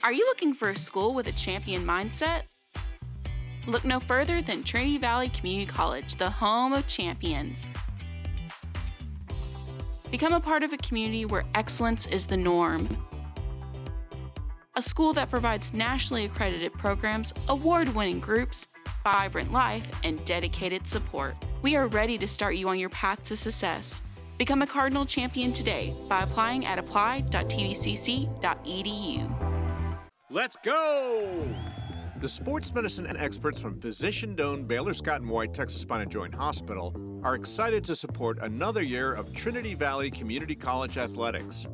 Are you looking for a school with a champion mindset? Look no further than Trinity Valley Community College, the home of champions. Become a part of a community where excellence is the norm. A school that provides nationally accredited programs, award-winning groups, vibrant life, and dedicated support. We are ready to start you on your path to success. Become a Cardinal champion today by applying at apply.tvcc.edu. Let's go! The sports medicine experts from physician-owned Baylor Scott & White Texas Spine and Joint Hospital are excited to support another year of Trinity Valley Community College athletics.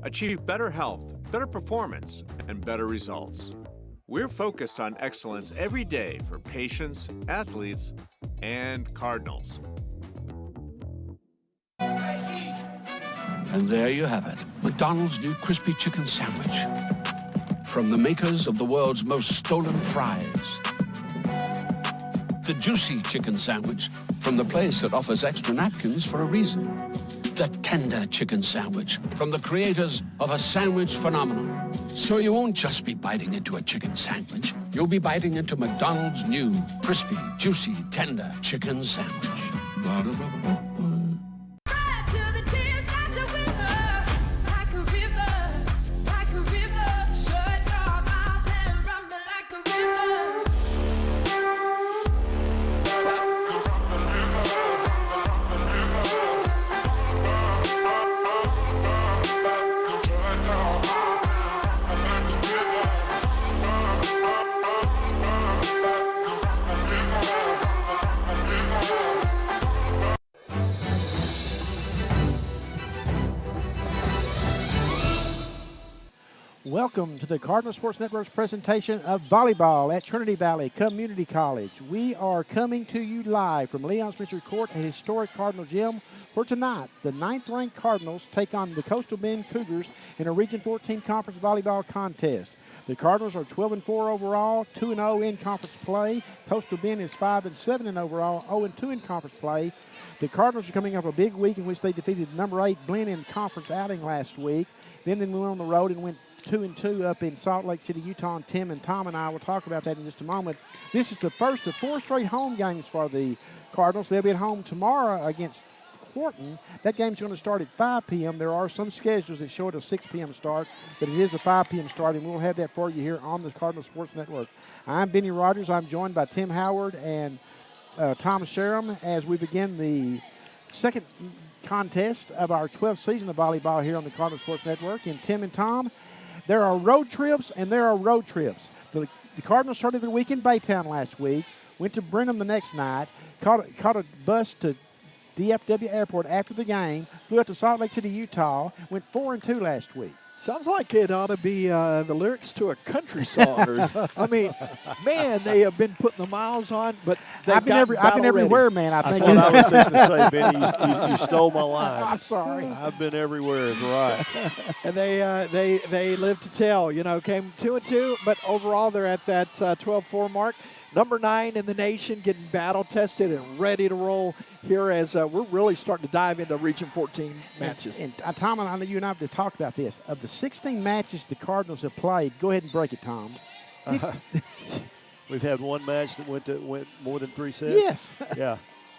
Achieve better health, better performance, and better results. We're focused on excellence every day for patients, athletes, and Cardinals. And there you have it, McDonald's new crispy chicken sandwich. From the makers of the world's most stolen fries. The juicy chicken sandwich from the place that offers extra napkins for a reason. The tender chicken sandwich from the creators of a sandwich phenomenon. So you won't just be biting into a chicken sandwich. You'll be biting into McDonald's new crispy, juicy, tender chicken sandwich. Ba-da-ba-ba-ba. Welcome to the Cardinal Sports Network's presentation of volleyball at Trinity Valley Community College. We are coming to you live from Leon Spencer Court at historic Cardinal Gym, where tonight the 9th-ranked Cardinals take on the Coastal Bend Cougars in a Region 14 Conference volleyball contest. The Cardinals are 12-4 overall, 2-0 in conference play. Coastal Bend is 5-7 in overall, 0-2 in conference play. The Cardinals are coming off a big week in which they defeated number 8 Blinn in conference outing last week. Then they went on the road and went 2-2 up in Salt Lake City, Utah, and Tim and Tom and I will talk about that in just a moment. This is the first of 4 straight home games for the Cardinals. They'll be at home tomorrow against Wharton. That game's going to start at 5 p.m. There are some schedules that show it a 6 p.m. start, but it is a 5 p.m. start, and we'll have that for you here on the Cardinal Sports Network. I'm Benny Rogers. I'm joined by Tim Howard and Tom Sherham as we begin the second contest of our 12th season of volleyball here on the Cardinal Sports Network. And Tim and Tom, there are road trips and there are road trips. The Cardinals started the week in Baytown last week, went to Brenham the next night, caught a bus to DFW Airport after the game, flew up to Salt Lake City, Utah, went 4-2 last week. Sounds like it ought to be the lyrics to a country song. I mean, man, they have been putting the miles on, but I've been everywhere, man. I think. I thought I was fixing to say, Benny, you stole my line. I'm sorry. I've been everywhere, is right. And they live to tell. You know, came 2-2, but overall they're at that 12-4 mark. Number 9 in the nation, getting battle tested and ready to roll here as we're really starting to dive into Region 14 matches. And Tom, I know you and I have to talk about this. Of the 16 matches the Cardinals have played, go ahead and break it, Tom. We've had one match that went more than 3 sets. Yes. Yeah,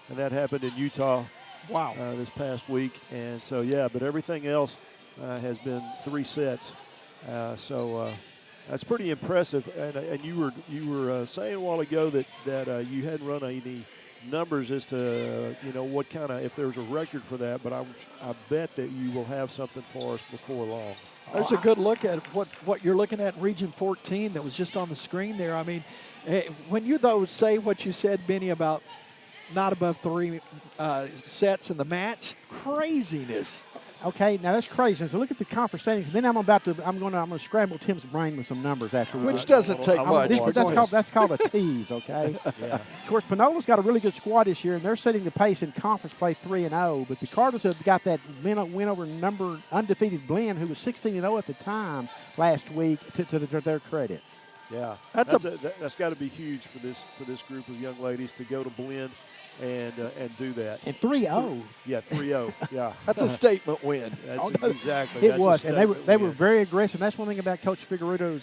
and that happened in Utah. Wow. This past week, and so yeah, but everything else has been 3 sets. That's pretty impressive. And you were saying a while ago that you hadn't run any numbers as to what kind of, if there's a record for that, but I bet that you will have something for us before long. There's a good look at what you're looking at in Region 14 that was just on the screen there. I mean, when you though say what you said, Benny, about not above 3 sets in the match, craziness. Okay, now that's crazy. So look at the conference standings. Then I'm going to scramble Tim's brain with some numbers afterwards. Which doesn't take much. That's called a tease, okay? Yeah. Of course, Pinola's got a really good squad this year, and they're setting the pace in conference play 3-0. But the Cardinals have got that win over undefeated Blinn, who was 16-0 at the time last week, to their credit. Yeah, that's got to be huge for this group of young ladies to go to Blinn and do that. And 3-0. Yeah, 3-0. Yeah. That's a statement win. Exactly. It was, and they were very aggressive. That's one thing about Coach Figueroa's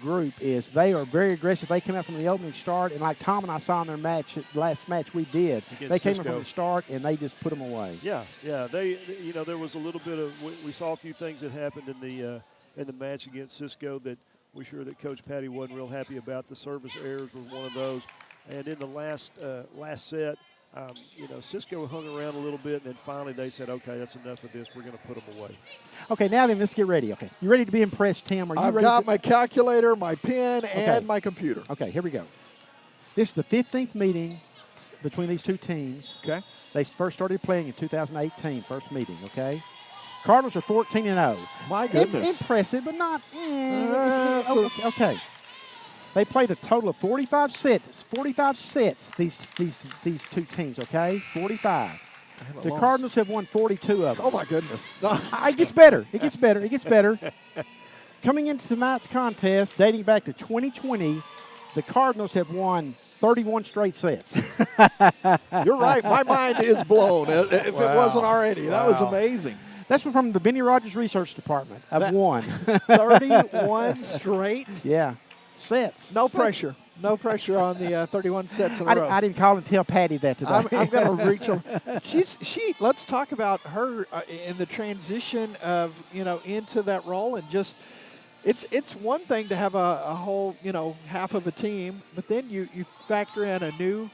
group is they are very aggressive. They come out from the opening start, and like Tom and I saw in their match, the last match we did, they came in from the start and they just put them away. Yeah. They, there was a little bit of we saw a few things that happened in the match against Cisco that we're sure that Coach Patty wasn't real happy about. The service errors was one of those, and in the last set. Cisco hung around a little bit, and then finally they said, okay, that's enough of this. We're going to put them away. Okay, now then, let's get ready. Okay, you ready to be impressed, Tim? I've got my calculator, my pen, and my computer. Okay, here we go. This is the 15th meeting between these two teams. Okay. They first started playing in 2018, first meeting, okay? Cardinals are 14-0. My goodness. Impressive, but not, okay. They played a total of 45 sets. 45 sets, these two teams, okay? 45. The Cardinals have won 42 of them. Oh, my goodness. It gets better. It gets better. It gets better. Coming into tonight's contest, dating back to 2020, the Cardinals have won 31 straight sets. You're right. My mind is blown, if it wasn't already. That was amazing. That's from the Benny Rogers Research Department. I've won. 31 straight? Yeah. Sets. No pressure. No pressure on the 31 sets in a row. I didn't call and tell Patty that today. I'm going to reach over. Let's talk about her in the transition of, into that role, and just it's one thing to have a whole, half of a team, but then you factor in a new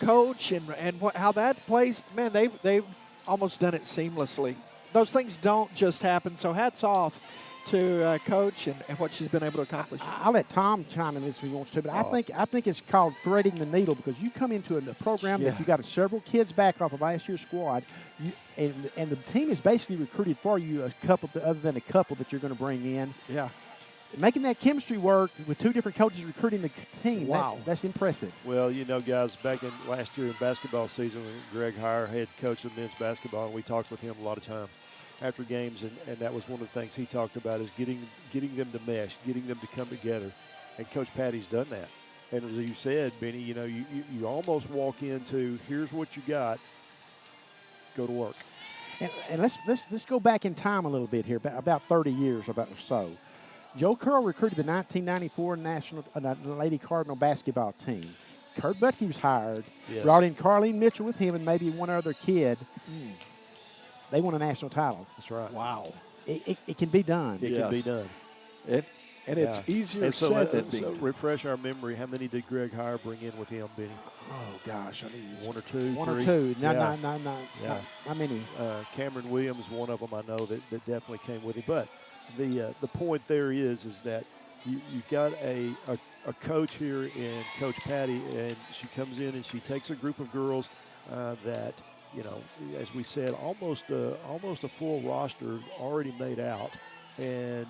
coach and how that plays. Man, they've almost done it seamlessly. Those things don't just happen. So hats off to Coach and what she's been able to accomplish. I'll let Tom chime in this if he wants to, but I think it's called threading the needle, because you come into a program that you got several kids back off of last year's squad, and the team is basically recruited for you a couple other than a couple that you're going to bring in. Yeah. Making that chemistry work with two different coaches recruiting the team, wow, that's impressive. Well, guys, back in last year in basketball season, when Greg Heyer head coach of men's basketball, and we talked with him a lot of time after games, and that was one of the things he talked about is getting them to mesh, getting them to come together, and Coach Patty's done that. And as you said, Benny, you almost walk into, here's what you got, go to work. And let's go back in time a little bit here, about 30 years or so. Joe Curl recruited the 1994 National Lady Cardinal basketball team. Kurt Butke was hired, brought in Carlene Mitchell with him and maybe one other kid. They won a national title. That's right. Wow. It can be done. It can be done. It's easier said than done. So refresh our memory. How many did Greg Heyer bring in with him, Benny? Oh, gosh. One or two, One three? or two. No. Yeah. How many? Cameron Williams, one of them I know that definitely came with him. But the point there is that you've got a coach here in Coach Patty, and she comes in and she takes a group of girls that, as we said, almost a full roster already made out, and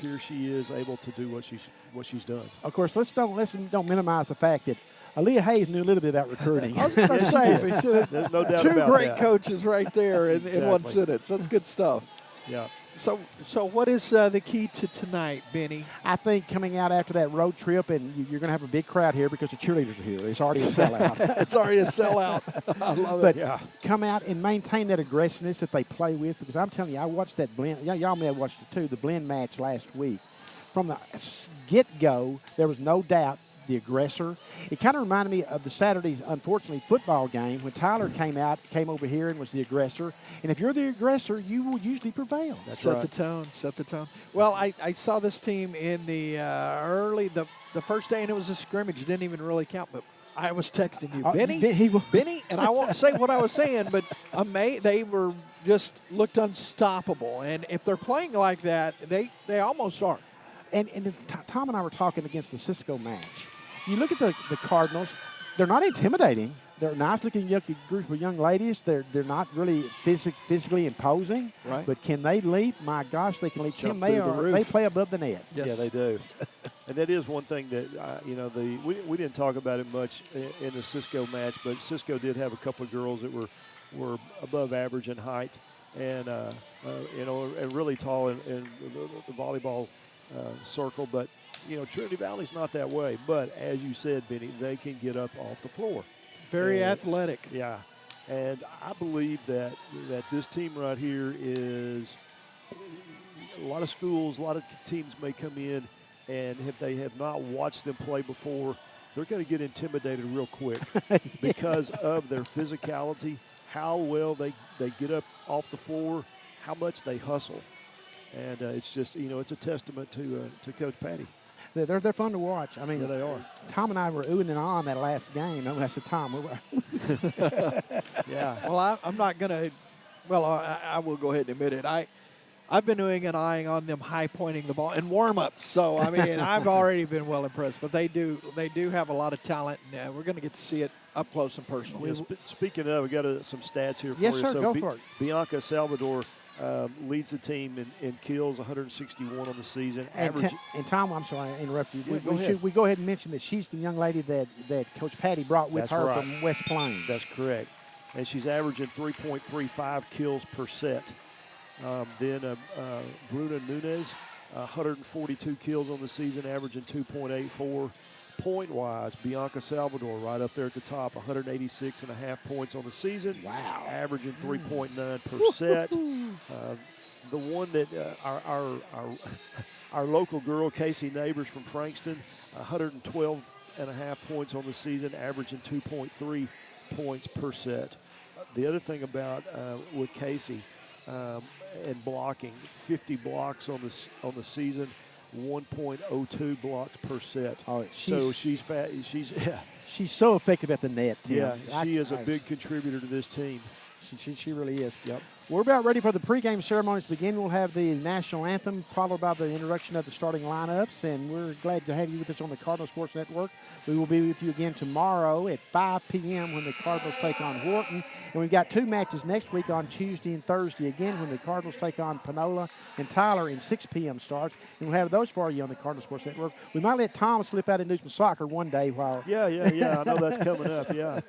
here she is able to do what she's done. Of course, don't minimize the fact that Aaliyah Hayes knew a little bit about recruiting. I was going to say, there's no doubt two about great that. coaches right there in one sentence. That's good stuff. Yeah. So what is the key to tonight, Benny? I think coming out after that road trip, and you're going to have a big crowd here because the cheerleaders are here. It's already a sellout. It's already a sellout. I love it. But come out and maintain that aggressiveness that they play with, because I'm telling you, I watched that blend. Y'all may have watched it too, the blend match last week. From the get-go, there was no doubt the aggressor. It kind of reminded me of the Saturday's, unfortunately, football game when Tyler came over here and was the aggressor. And if you're the aggressor, you will usually prevail. That's right. Set the tone. Well, I saw this team in the the first day, and it was a scrimmage. It didn't even really count, but I was texting you, Benny, and I won't say what I was saying, but they were just looked unstoppable. And if they're playing like that, they almost are. And Tom and I were talking against the Cisco match. You look at the Cardinals, they're not intimidating. They're a nice-looking group of young ladies. They're not really physically imposing. Right. But can they leap? My gosh, they can leap. They play above the net. Yes. Yeah, they do. And that is one thing that, we didn't talk about it much in the Cisco match, but Cisco did have a couple of girls that were above average in height and, and really tall in the volleyball circle. But, Trinity Valley's not that way. But as you said, Benny, they can get up off the floor. Very athletic. Yeah. And I believe that this team right here is, lot of schools, a lot of teams may come in, and if they have not watched them play before, they're going to get intimidated real quick because of their physicality, how well they get up off the floor, how much they hustle. And it's just, it's a testament to Coach Patty. They're fun to watch. I mean, Yeah, they are. Tom and I were oohing and ahhing that last game. No, that's the Tom. Yeah. Well, I'm not going to. Well, I will go ahead and admit it. I've been oohing and eyeing on them high pointing the ball in warm-ups. So I mean, I've already been well impressed. But they do have a lot of talent, and we're going to get to see it up close and personal. Yeah, speaking of, we got some stats here for yes, you. Sir, So go for it. Bianca Salvador leads the team in kills, 161 on the season. And Tom, I'm sorry, I interrupted you. Yeah, We go ahead and mention that she's the young lady that Coach Patty brought with That's her right. from West Plains. That's correct. And she's averaging 3.35 kills per set. Then Bruna Nunez, 142 kills on the season, averaging 2.84. Point-wise, Bianca Salvador right up there at the top, 186.5 points on the season. Wow. Averaging 3.9 per set. The one that our local girl, Casey Neighbors from Frankston, 112.5 points on the season, averaging 2.3 points per set. The other thing about with Casey and blocking, 50 blocks on the season, 1.02 blocks per set. Oh, so she's fat. She's so effective at the net, Tim. Yeah, she is a big contributor to this team. She really is. Yep. We're about ready for the pregame ceremonies to begin. We'll have the national anthem followed by the introduction of the starting lineups, and we're glad to have you with us on the Cardinal Sports Network. We will be with you again tomorrow at 5 p.m. when the Cardinals take on Wharton. And we've got 2 matches next week on Tuesday and Thursday again when the Cardinals take on Panola and Tyler in 6 p.m. starts. And we'll have those for you on the Cardinal Sports Network. We might let Tom slip out and do some soccer one day while... Yeah. I know that's coming up, yeah.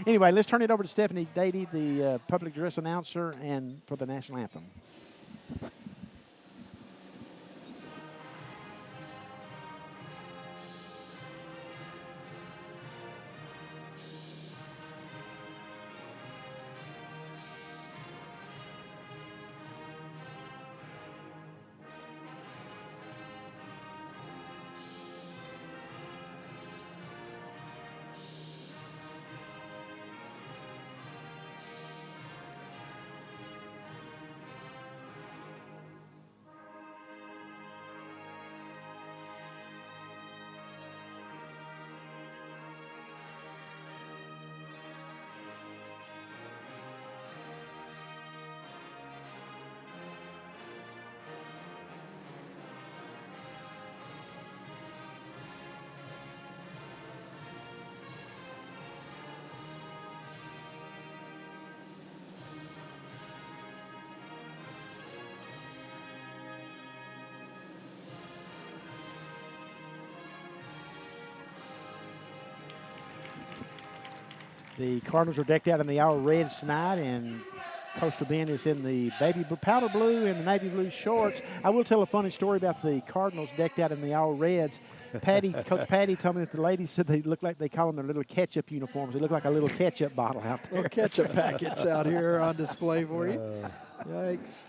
Anyway, let's turn it over to Stephanie Dady, the public address announcer, and for the national anthem. The Cardinals are decked out in the all reds tonight, and Coastal Bend is in the powder blue and the navy blue shorts. I will tell a funny story about the Cardinals decked out in the all reds. Coach Patty told me that the ladies said they look like, they call them their little ketchup uniforms. They look like a little ketchup bottle out there. Little ketchup packets out here on display for you. Yikes.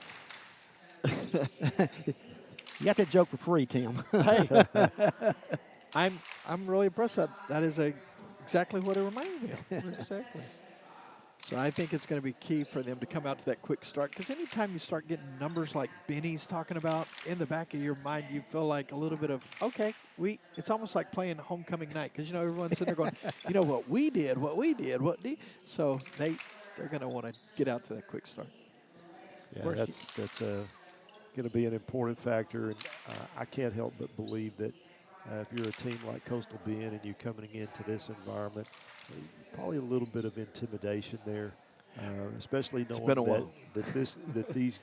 You got that joke for free, Tim. Hey, I'm really impressed. That is exactly what it reminded me of. Exactly. So I think it's going to be key for them to come out to that quick start, because anytime you start getting numbers like Benny's talking about in the back of your mind, you feel like a little bit of, okay, it's almost like playing homecoming night, because, everyone's sitting there going, what we did. So they're going to want to get out to that quick start. Yeah, that's going to be an important factor, and I can't help but believe that if you're a team like Coastal Bend and you're coming into this environment, probably a little bit of intimidation there, especially knowing that these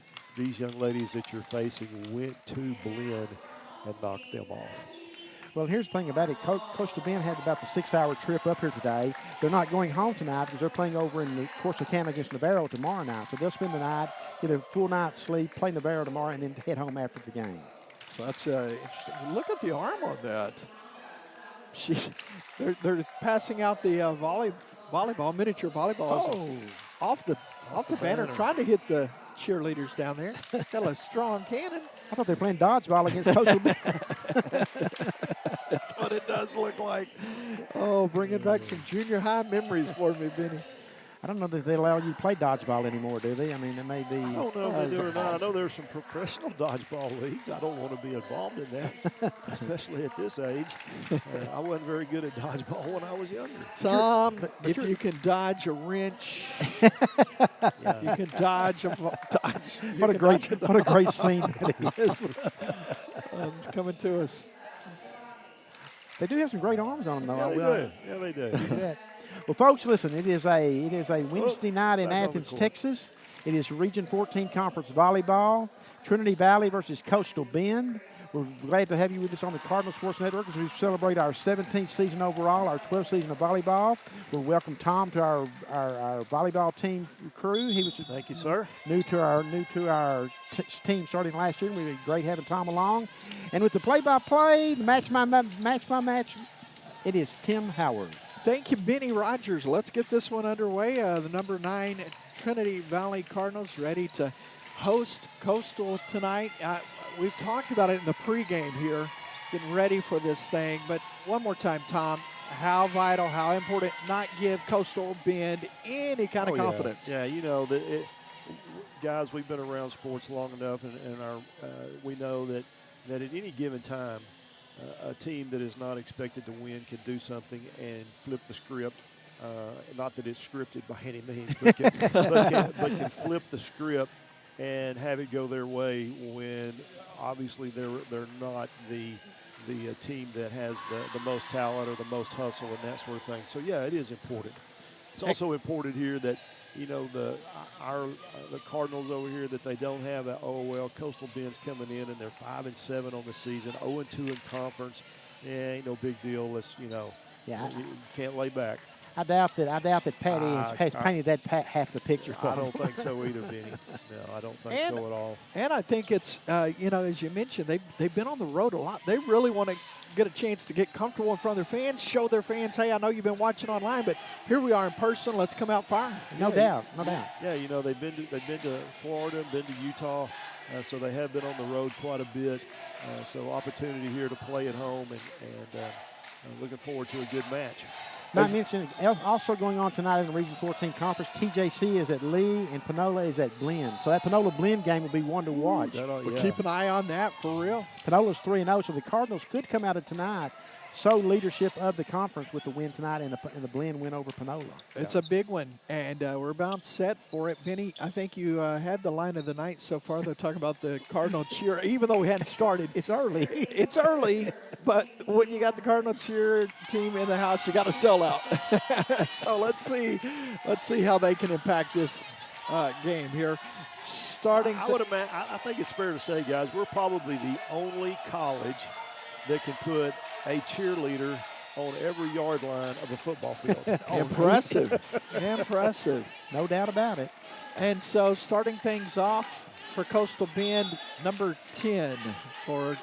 young ladies that you're facing went to Blinn and knocked them off. Well, here's the thing about it. Coastal Bend had about the 6-hour trip up here today. They're not going home tonight because they're playing over in the Corsicana against Navarro tomorrow night. So they'll spend the night, get a full night's sleep, play Navarro tomorrow, and then head home after the game. So that's interesting. Look at the arm on that. They're passing out the volleyball, miniature volleyball, off the banner, trying to hit the cheerleaders down there. Got a strong cannon. I thought they were playing dodgeball against Coastal Bend. That's what it does look like. Oh, bringing back some junior high memories for me, Benny. I don't know that they allow you to play dodgeball anymore, do they? I mean, it may be. I don't know if they do or not. I know there's some professional dodgeball leagues. I don't want to be involved in that, especially at this age. I wasn't very good at dodgeball when I was younger. Tom, if you can dodge a wrench, you can dodge a dodge. What a great scene that is. It's coming to us. They do have some great arms on them, though. Yeah, they do. Well, folks, listen. It is a Wednesday night in Athens, Texas. It is Region 14 Conference Volleyball. Trinity Valley versus Coastal Bend. We're glad to have you with us on the Cardinal Sports Network as we celebrate our 17th season overall, our 12th season of volleyball. We'll welcome Tom to our volleyball team crew. He was Thank you, sir. New to our team starting last year. We were great having Tom along. And with the play-by-play, the match by match, it is Tim Howard. Thank you, Benny Rogers. Let's get this one underway. The number 9 Trinity Valley Cardinals ready to host Coastal tonight. We've talked about it in the pregame here, getting ready for this thing. But one more time, Tom, how vital, how important not give Coastal Bend any kind of confidence. Yeah, you know, guys, we've been around sports long enough, and we know that at any given time, a team that is not expected to win can do something and flip the script. Not that it's scripted by any means, but can flip the script and have it go their way when obviously they're not the team that has the most talent or the most hustle and that sort of thing. So yeah, it is important. It's also important here that the Cardinals over here, that they don't have Coastal Bend's coming in and they're 5-7 on the season, 0-2 in conference. Yeah, ain't no big deal. Let's you can't lay back. I doubt that Patty has painted that half the picture. I don't think so either, Benny. No, I don't think so at all. And I think it's as you mentioned, they've been on the road a lot. They really want to get a chance to get comfortable in front of their fans, show their fans, hey, I know you've been watching online, but here we are in person. Let's come out firing. No doubt. Yeah, they've been to Florida, been to Utah, so they have been on the road quite a bit. So opportunity here to play at home, and looking forward to a good match. Not mentioning, also going on tonight in the Region 14 Conference, TJC is at Lee and Panola is at Blinn. So that Panola-Blinn game will be one to watch. We'll keep an eye on that for real. Panola's 3-0, so the Cardinals could come out of tonight, show leadership of the conference with the win tonight and the Blinn win over Panola. It's a big one, and we're about set for it. Benny, I think you had the line of the night so far. They're talking about the Cardinal cheer, even though we hadn't started. It's early. It's early, but when you got the Cardinal cheer team in the house, you got to sell out. So let's see how they can impact this game here. I think it's fair to say, guys, we're probably the only college that can put a cheerleader on every yard line of a football field. Impressive. Impressive. No doubt about it. And so starting things off for Coastal Bend, number 10 for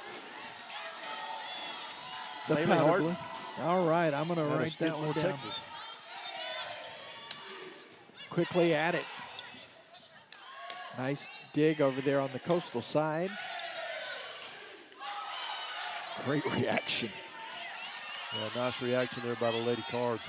the powder blue. All right, I'm going to write that one down. Texas. Quickly at it. Nice dig over there on the Coastal side. Great reaction. Yeah, nice reaction there by the Lady Cards.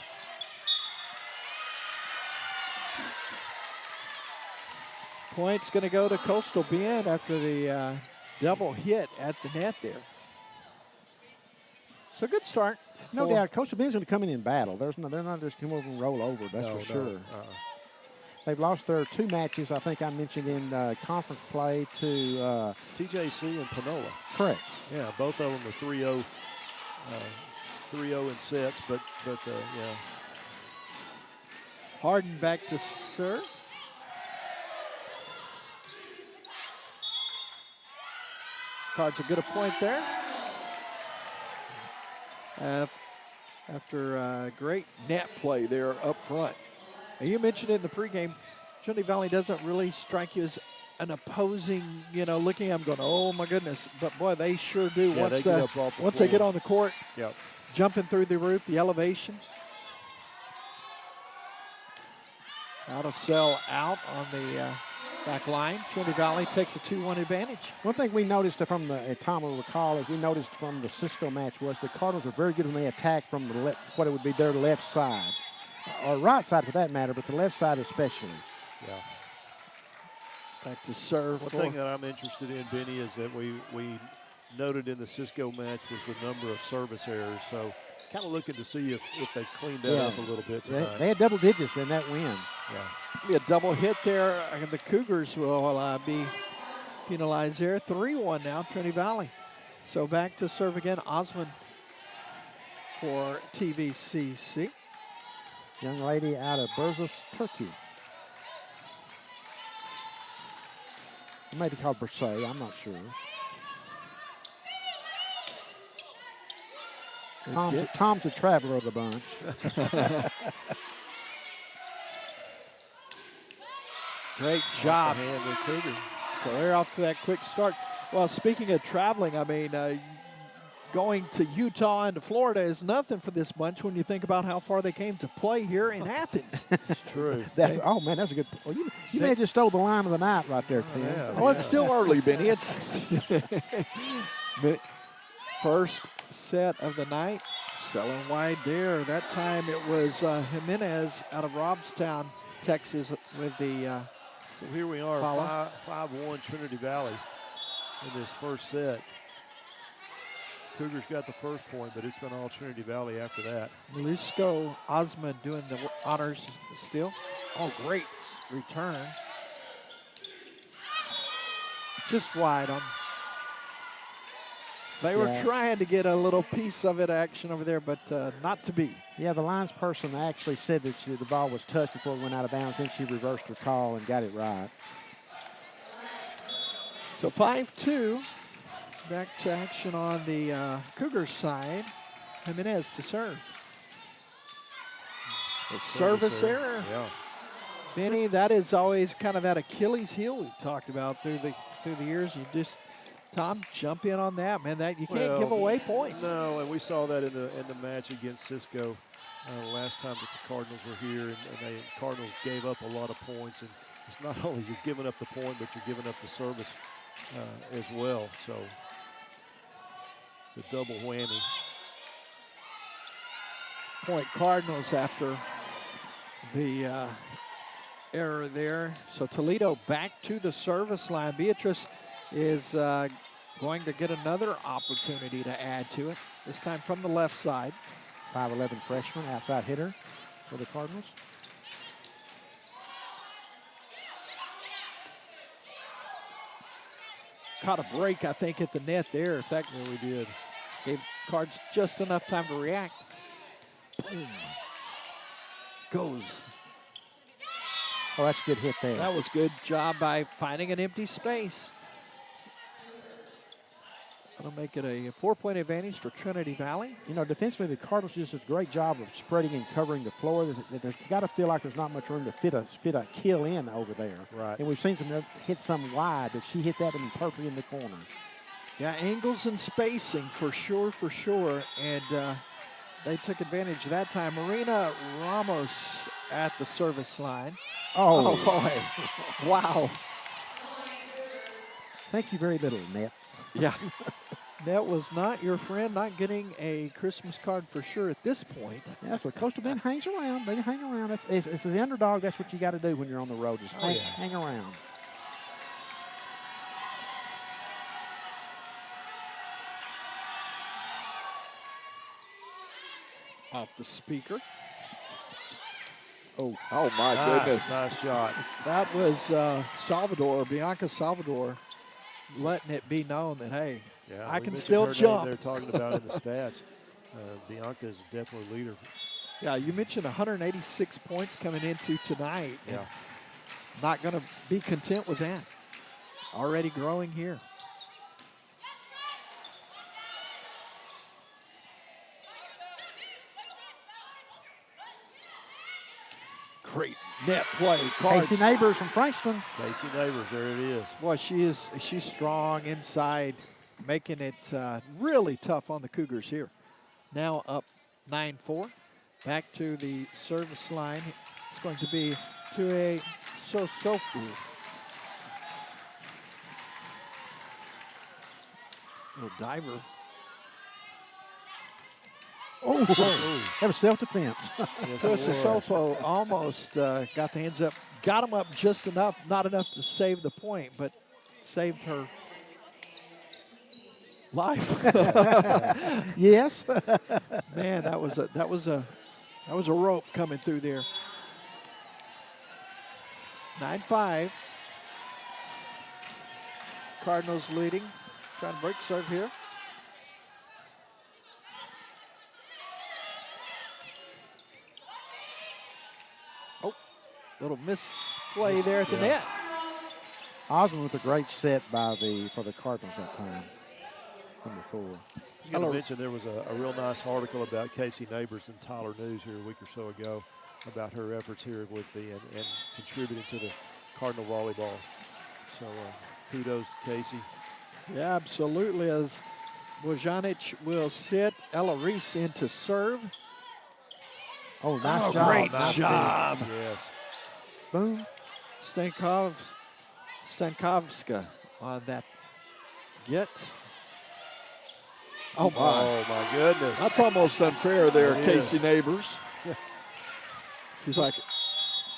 Point's going to go to Coastal Bend after the double hit at the net there. So good start. No doubt, Coastal Bend's going to come in battle. They're not just come over and roll over. That's for sure. They've lost their 2 matches, I think I mentioned in conference play to TJC and Panola. Correct. Yeah, both of them are 3-0 in sets, but yeah. Harden back to serve. Cards will get a point there. After a great net play there up front. And you mentioned it in the pregame, Trinity Valley doesn't really strike you as an opposing, looking at them going, oh my goodness. But boy, they sure do once they get on the court. Yep. Jumping through the roof, the elevation. That'll sell out on the Back line, Trinity Valley takes a 2-1 advantage. One thing we noticed from the, Tom will recall, is we noticed from the Cisco match was the Cardinals are very good when they attack from the left, what it would be their left side, or right side for that matter, but the left side especially. Yeah. Back to serve. One thing that I'm interested in, Benny, is that we noted in the Cisco match was the number of service errors. So kind of looking to see if they cleaned that up a little bit tonight. They had double digits in that win. Yeah. Be a double hit there, and the Cougars will be penalized there. 3-1 now, Trinity Valley. So back to serve again, Osmond for TVCC. Young lady out of Bursos, Turkey. It may be called Bursa, I'm not sure. Tom's the traveler of the bunch. Great job. Cougar. So they're off to that quick start. Well, speaking of traveling, I mean, going to Utah and to Florida is nothing for this bunch when you think about how far they came to play here in Athens. It's true. Oh, man, that's a good point. Well, you may have just stole the line of the night right there, Tim. Yeah. Well, it's still early, Benny. It's first set of the night. Selling wide there. That time it was Jimenez out of Robstown, Texas with the So here we are, follow. 5-1 Trinity Valley in this first set. Cougars got the first point, but it's been all Trinity Valley after that. Molusco Osmond doing the honors still. Oh, great return. Just wide on. They were trying to get a little piece of it action over there, but not to be. Yeah, the lines person actually said that the ball was touched before it went out of bounds. Then she reversed her call and got it right. So 5-2. Back to action on the Cougars side. Jimenez to serve. Service error. Yeah. Benny, that is always kind of that Achilles heel we've talked about through the years. You just, Tom, jump in on that, man. That you can't give away points. No, and we saw that in the match against Cisco last time that the Cardinals were here, and the Cardinals gave up a lot of points. And it's not only you're giving up the point, but you're giving up the service as well. So it's a double whammy. Point Cardinals after the error there. So Toledo back to the service line. Beatrice is going to get another opportunity to add to it, this time from the left side. 5'11" freshman, outside hitter for the Cardinals. Caught a break, I think, at the net there. If that Yeah, we did. gave Cards just enough time to react. Boom. Goes. Oh, that's a good hit there. That was good job by finding an empty space. That'll make it a 4-point advantage for Trinity Valley. You know, defensively, the Cardinals just did a great job of spreading and covering the floor. There's got to feel like there's not much room to fit a kill in over there. Right. And we've seen some hit some wide, but she hit that one perfectly in the corner. Yeah, angles and spacing for sure, And they took advantage of that time. Marina Ramos at the service line. Oh, boy. Wow. Thank you very little, Net. Yeah. That was not your friend, not getting a Christmas card for sure at this point. Yeah, so Coastal Bend hangs around. They hang around. It's the underdog. That's what you got to do when you're on the road. Just hang around. Off the speaker. Oh my goodness. Nice shot. That was Bianca Salvador, letting it be known that, hey, Yeah, I we can mentioned still her name jump. They're talking about in the stats. Bianca is definitely a leader. Yeah, you mentioned 186 points coming into tonight. and Yeah. Not going to be content with that. Already growing here. Great net play. Cards. Casey Neighbors from Frankston. Casey Neighbors, there it is. Boy, she's strong inside, making it really tough on the Cougars here. Now up 9-4. Back to the service line. It's going to be to a Sosofu. Little diver. Oh, that was self-defense. Yes, Tusa it was. Sopo almost got the hands up, got him up just enough, not enough to save the point, but saved her life. Yes. Man, that was a rope coming through there. 9-5. Cardinals leading. Trying to break serve here. Oh, little misplay there at the net. Osmond with a great set for the Cardinals that time. Number 4. I was going to mention there was a real nice article about Casey Neighbors in Tyler News here a week or so ago about her efforts here with and contributing to the Cardinal volleyball. So kudos to Casey. Yeah, absolutely. As Wojanic will sit Ella Reese in to serve. Oh, nice job. Great Nice job. Yes. Boom. Stankovska on that get. Oh, my. Oh, my goodness. That's almost unfair there, It Casey is. Neighbors. She's like,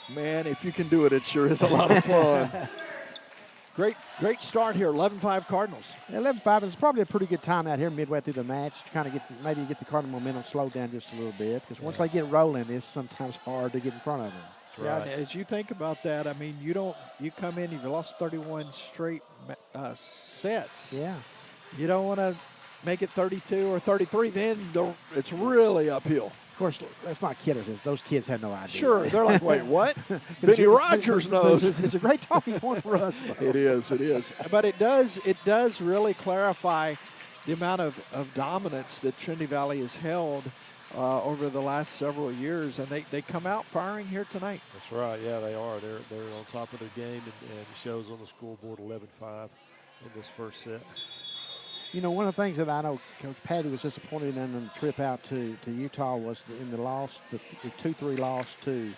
man, if you can do it, it sure is a lot of fun. Great start here, 11-5 Cardinals. 11-5 is probably a pretty good time out here midway through the match to kind of maybe get the Cardinal momentum slowed down just a little bit, because once they get rolling, it's sometimes hard to get in front of them. Yeah, Right. and as you think about that, I mean, you come in, you've lost 31 straight sets. Yeah. You don't want to make it 32 or 33, then it's really uphill. Of course, let's not kid ourselves. Those kids had no idea. Sure, they're like, wait, what? Benny Rogers knows. It's a great talking point for us. It is. But it does really clarify the amount of dominance that Trinity Valley has held over the last several years, and they come out firing here tonight. That's right. Yeah, they are. They're on top of their game, and it shows on the scoreboard 11-5 in this first set. You know, one of the things that I know Coach Patty was disappointed in the trip out to Utah was in the loss, the 2-3 loss to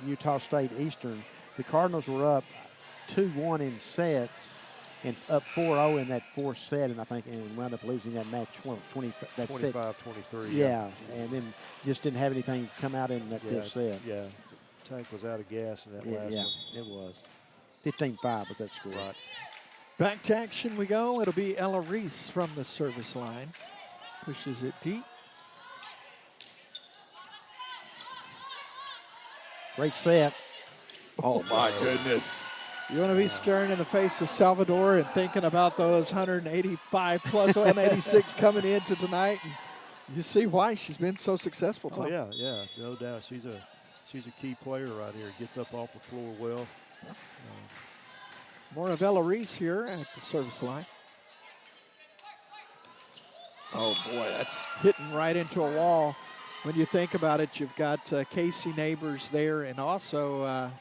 Utah State Eastern. The Cardinals were up 2-1 in sets and up 4-0 in that fourth set, and I think and wound up losing that match 25-23. Yeah, and then just didn't have anything come out in that fifth set. Yeah, tank was out of gas in that last one. It was. 15-5 with that score. Right. Back to action we go. It'll be Ella Reese from the service line. Pushes it deep. Great set. Oh, my goodness. You want to be staring in the face of Salvador and thinking about those 185 plus 186 coming into tonight. And you see why she's been so successful, Tom. Oh, yeah, no doubt. She's a key player right here. Gets up off the floor well. More of Ella Reese here at the service line. Oh, boy, that's hitting right into a wall. When you think about it, you've got Casey Neighbors there and also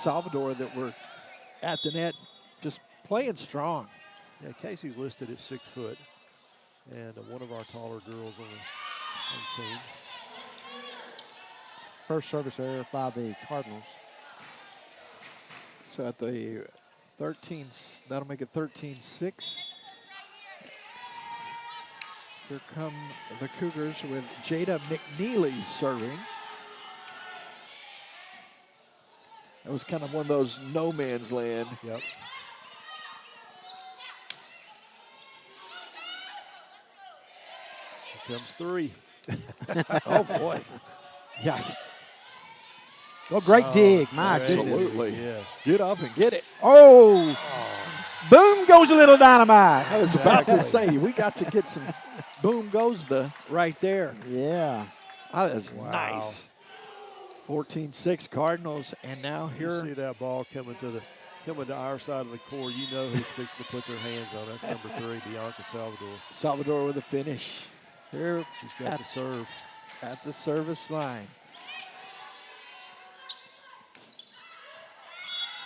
Salvador that were at the net just playing strong. Yeah, Casey's listed at 6 foot, and one of our taller girls on the scene. First service error by the Cardinals. So at the 13, that'll make it 13-6. Here come the Cougars with Jada McNeely serving. That was kind of one of those no man's land. Yep. Here comes 3. Oh, boy. Yeah, Well, great dig. My goodness. absolutely. Yes. Get up and get it. Oh. Boom goes a little dynamite. I was about to say, we got to get some boom goes right there. Yeah. That is Wow. nice. 14-6 Cardinals, and now You here see that ball coming to our side of the court, you know who's fixing to put their hands on. That's number 3, Bianca Salvador. Salvador with a finish. Here She's got the serve. at the service line.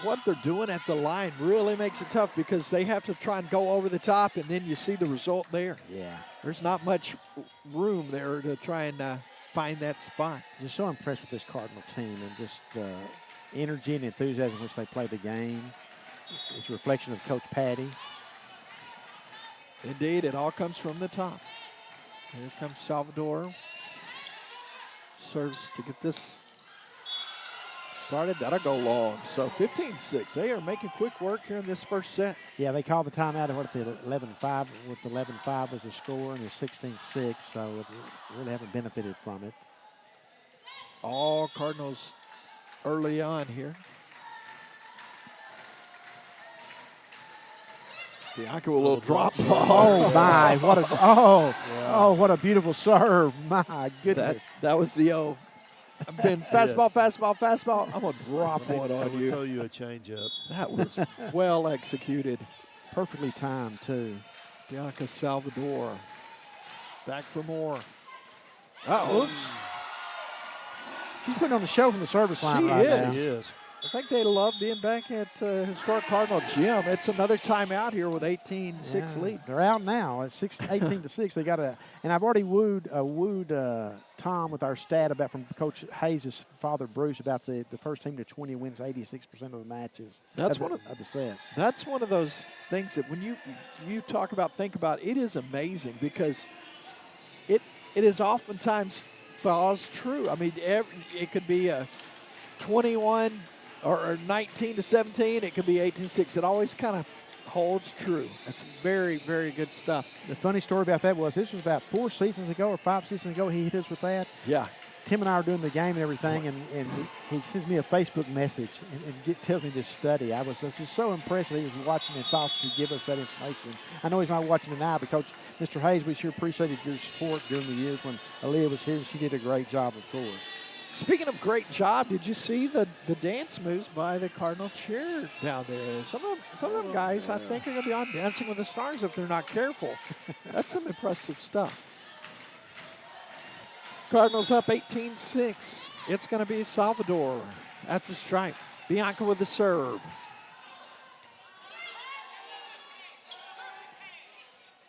What they're doing at the line really makes it tough because they have to try and go over the top, and then you see the result there. Yeah. There's not much room there to try and find that spot. Just so impressed with this Cardinal team and just the energy and enthusiasm in which they play the game. It's a reflection of Coach Patty. Indeed, it all comes from the top. Here comes Salvador. Serves to get this started. That'll go long. So 15-6. They are making quick work here in this first set. Yeah, they called the timeout at what, the 11-5, with 11-5 was the score, and it's 16-6, so it really haven't benefited from it. All Cardinals early on here. Bianca with a little drop ball. Oh my! What a beautiful serve! My goodness. That was the O. I've been fastball, fastball, fastball. I'm gonna drop one on you. Throw you a changeup. That was well executed. Perfectly timed too. Bianca Salvador back for more. Oops. She's putting on the show from the service line right now. She is. I think they love being back at historic Cardinal Gym. It's another timeout here with 18-6 lead. They're out now. It's 18-6. They got and I've already wooed Tom with our stat about from Coach Hayes' father Bruce about the first team to 20 wins 86% of the matches. That's one of the sets. That's one of those things that when you think about, it is amazing because it is oftentimes falls true. I mean, it could be a 21 or 19-17. It could be 18-6. It always kind of holds true. That's very, very good stuff. The funny story about that was this was about 4 seasons ago or 5 seasons ago he hit us with that. Yeah. Tim and I are doing the game and everything, and he sends me a Facebook message and tells me this study. I was just so impressed that he was watching and thought to give us that information. I know he's not watching it now, but Coach Mr. Hayes, we sure appreciated your support during the years when Aaliyah was here, and she did a great job, of course. Speaking of great job, did you see the dance moves by the Cardinal cheer down there? Some of them guys, I think, are going to be on Dancing with the Stars if they're not careful. That's some impressive stuff. Cardinals up 18-6. It's going to be Salvador at the stripe. Bianca with the serve.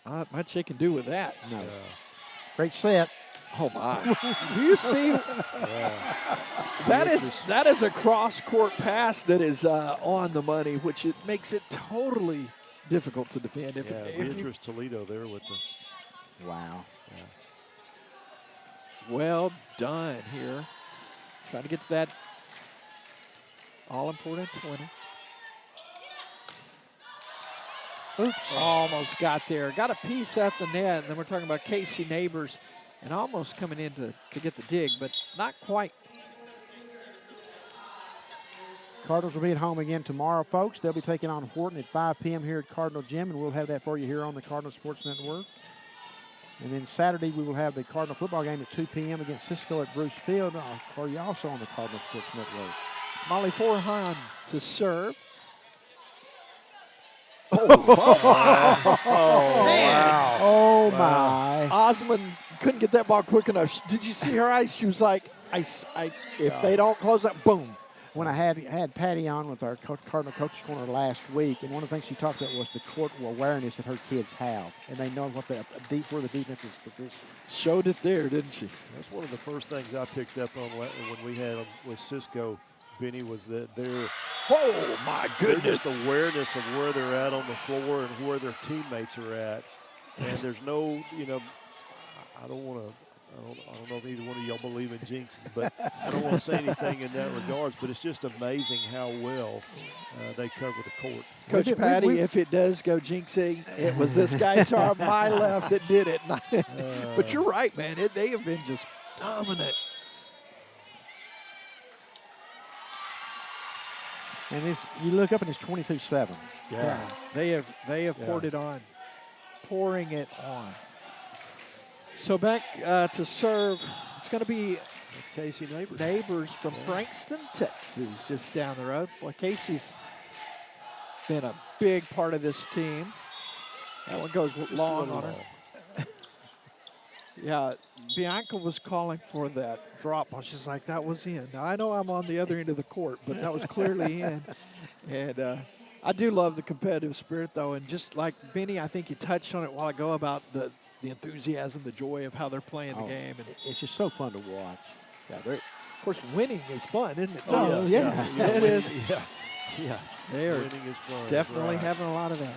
Not much they can do with that. No. Great set. Oh my! Do you see? That is a cross-court pass that is on the money, which it makes it totally difficult to defend. Beatrice Toledo there with the. Wow. Yeah. Well done here. Trying to get to that all-important 20. Oops. Almost got there. Got a piece at the net, and then we're talking about Casey Neighbors. And almost coming in to get the dig, but not quite. Cardinals will be at home again tomorrow, folks. They'll be taking on Horton at 5 p.m. here at Cardinal Gym, and we'll have that for you here on the Cardinal Sports Network. And then Saturday, we will have the Cardinal football game at 2 p.m. against Cisco at Bruce Field, for you also on the Cardinal Sports Network. Molly Forhan to serve. Oh, man. Wow. Oh, my. Osmond couldn't get that ball quick enough. Did you see her eyes? She was like, if they don't close that, boom. When I had Patty on with our Cardinal Coaches Corner last week, and one of the things she talked about was the court awareness that her kids have, and they know where the defense is positioned. Showed it there, didn't she? That's one of the first things I picked up on when we had them with Cisco. Benny, was that oh my goodness, just awareness of where they're at on the floor and where their teammates are at, and there's no, I don't know if either one of y'all believe in jinx, but I don't want to say anything in that regards, but it's just amazing how well they cover the court. Coach Patty, if it does go jinxy, it was this guy to my left that did it. But you're right, man. They have been just dominant. And you look up and it's 22-7. Yeah. They have poured it on. Pouring it on. So back to serve. It's going to be Casey Neighbors from Frankston, Texas, just down the road. Boy, Casey's been a big part of this team. That one goes long on her. Yeah, Bianca was calling for that drop ball. She's like, that was in. Now, I know I'm on the other end of the court, but that was clearly in. And I do love the competitive spirit, though. And just like Benny, I think you touched on it a while ago about the enthusiasm, the joy of how they're playing the game. And it's just so fun to watch. Yeah, of course, winning is fun, isn't it? Oh, yeah. It is. Yeah. They are winning is fun. Definitely having a lot of that.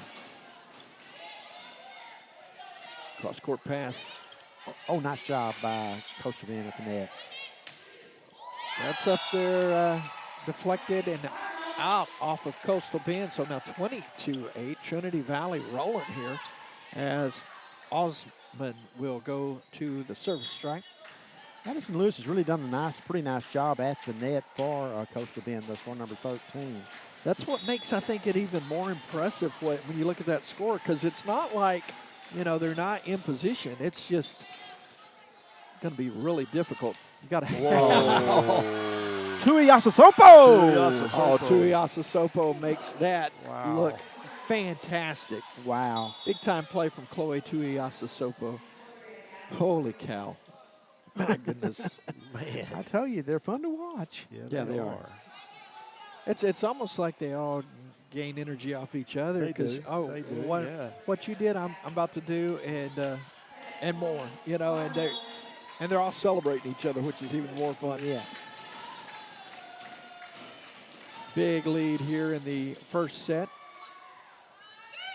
Cross-court pass. Oh, nice job by Coastal Bend at the net. That's up there, deflected and out off of Coastal Bend. So now 22-8. Trinity Valley rolling here as Osman will go to the service strike. Addison Lewis has really done a pretty nice job at the net for Coastal Bend thus far, number 13. That's what makes, I think, it even more impressive when you look at that score, because it's not like, you know, they're not in position. It's just going to be really difficult. You got to. Tuiasosopo! Tuiasosopo makes that look fantastic. Wow. Big time play from Chloe Tuiasosopo. Holy cow. My goodness. Man. I tell you, they're fun to watch. Yeah, they are. It's almost like they all gain energy off each other, because what you did, I'm about to do, and more, you know, and they're all celebrating each other, which is even more fun. Yeah. Big lead here in the first set.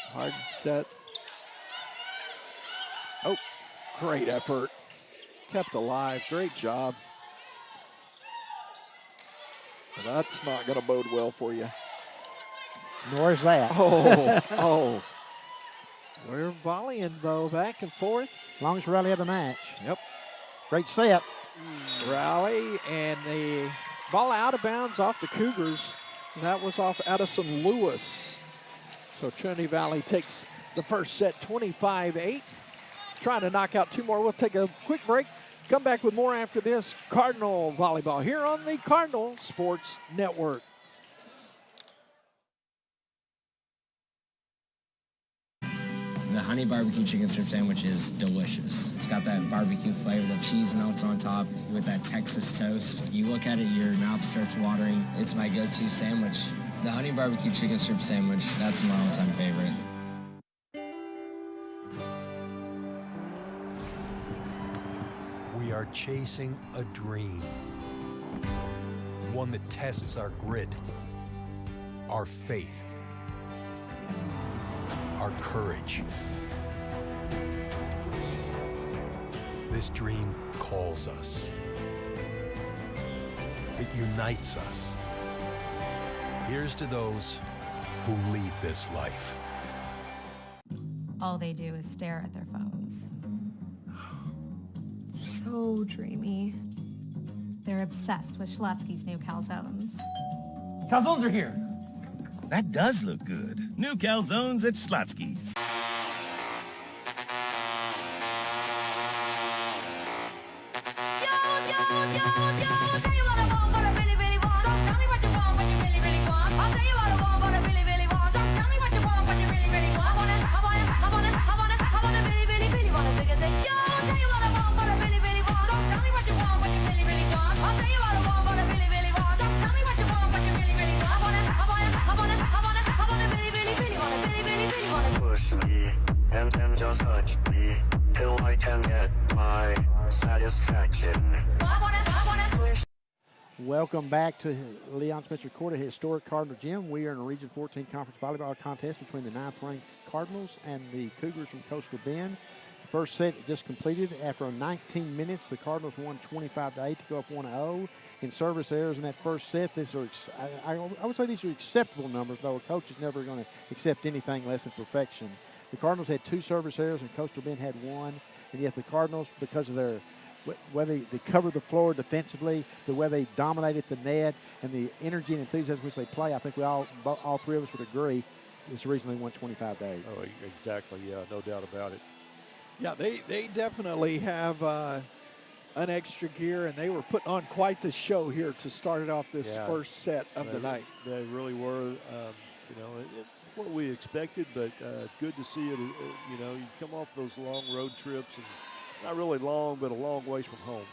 Hard set. Oh, great effort. Kept alive. Great job. But that's not going to bode well for you. Nor is that. Oh. We're volleying, though, back and forth. Longest rally of the match. Yep. Great set. Rally, and the ball out of bounds off the Cougars. And that was off Addison Lewis. So Trinity Valley takes the first set 25-8. Trying to knock out two more. We'll take a quick break. Come back with more after this. Cardinal Volleyball here on the Cardinal Sports Network. The honey barbecue chicken strip sandwich is delicious. It's got that barbecue flavor, the cheese melts on top with that Texas toast. You look at it, your mouth starts watering. It's my go-to sandwich. The honey barbecue chicken strip sandwich, that's my all-time favorite. We are chasing a dream, one that tests our grit, our faith, our courage. This dream calls us. It unites us. Here's to those who lead this life. All they do is stare at their phones. So dreamy. They're obsessed with Schlotsky's new calzones. Calzones are here. That does look good. New calzones at Schlotsky's. Just touch me till I can get my satisfaction. Welcome back to Leon Spencer Court at historic Cardinal Gym. We are in a Region 14 Conference volleyball contest between the 9th-ranked Cardinals and the Cougars from Coastal Bend. The first set just completed. After 19 minutes, the Cardinals won 25-8 to go up 1-0 in service errors in that first set. These are, I would say these are acceptable numbers, though a coach is never going to accept anything less than perfection. The Cardinals had 2 service errors and Coastal Bend had 1, and yet the Cardinals, because of their way they covered the floor defensively, the way they dominated the net, and the energy and enthusiasm which they play, I think we all three of us would agree is the reason they won 25-8. Oh, exactly. Yeah, no doubt about it. Yeah, they definitely have an extra gear, and they were putting on quite the show here to start it off this first set of the night. They really were. It's what we expected, but good to see it. You come off those long road trips, and not really long, but a long ways from home.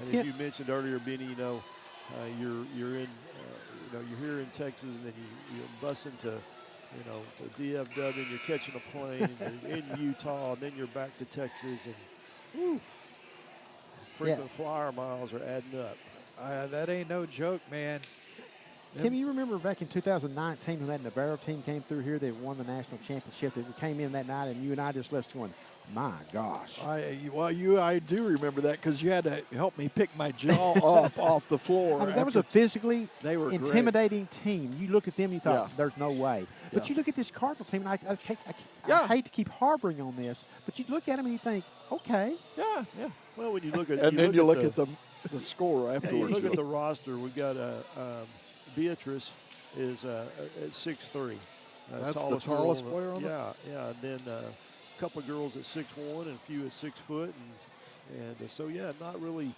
And as you mentioned earlier, Benny, you're in, you're here in Texas, and then you bus into, to DFW, and you're catching a plane, and you're in Utah, and then you're back to Texas, and frequent flyer miles are adding up. That ain't no joke, man. Tim, you remember back in 2019 when that Navarro team came through here, they won the national championship. They came in that night, and you and I just left going, my gosh. I do remember that because you had to help me pick my jaw up off the floor. I mean, that was a physically intimidating great. team. You look at them, you thought, there's no way. But you look at this Cardinal team, and I hate to keep harboring on this, but you look at them and you think, okay. Yeah. Well, when you look at and then you look at the score afterwards. You look at the roster. We got Beatrice is at 6'3". That's the tallest player on Yeah. And then a couple of girls at 6'1" and a few at 6 foot, and so not really,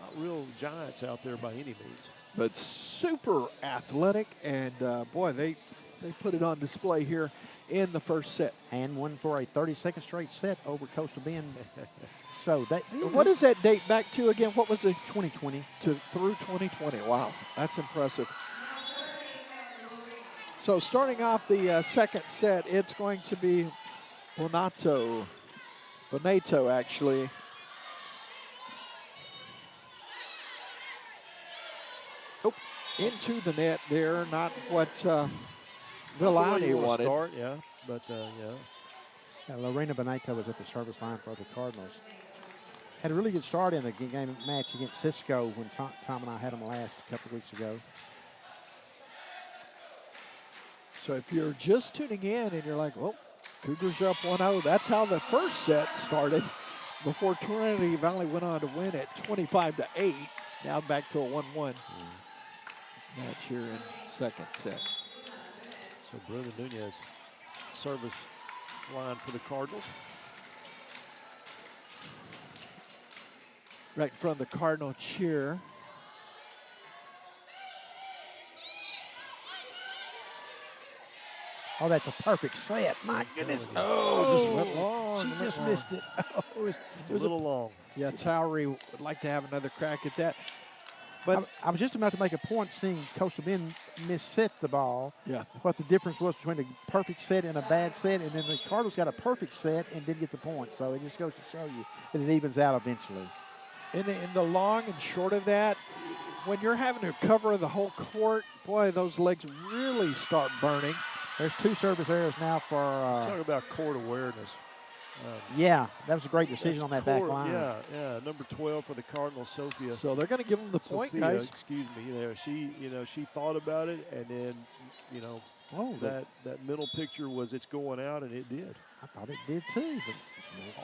not real giants out there by any means. But super athletic, and boy, they put it on display here in the first set. And one for a 32nd straight set over Coastal Bend. So what does that date back to again? What was it? 2020. Through 2020. Wow, that's impressive. So starting off the second set, it's going to be Bonato actually. Oh, into the net there, not what Villani wanted. Start, but Lorena Bonato was at the service line for the Cardinals. Had a really good start in the game match against Cisco when Tom and I had them last a couple weeks ago. So if you're just tuning in and you're like, well, Cougars are up 1-0, that's how the first set started before Trinity Valley went on to win it 25-8. Now back to a 1-1 match here in second set. So Bruno Nunez, service line for the Cardinals. Right in front of the Cardinal cheer. Oh, that's a perfect set. My goodness. Just went long. She just missed it. Oh, it was a little long. Yeah, Towery would like to have another crack at that. But I was just about to make a point seeing Coastal Bend misset the ball. Yeah. What the difference was between a perfect set and a bad set, and then the Cardinals got a perfect set and didn't get the point. So it just goes to show you that it evens out eventually. In the long and short of that, when you're having to cover the whole court, boy, those legs really start burning. There's 2 service errors now for. Talk about court awareness. Yeah, that was a great decision on that back line. Yeah. Number 12 for the Cardinals, Sophia. So they're going to give them the point, Sophia, guys. Excuse me. She thought about it, and then that middle picture was it's going out, and it did. I thought it did too.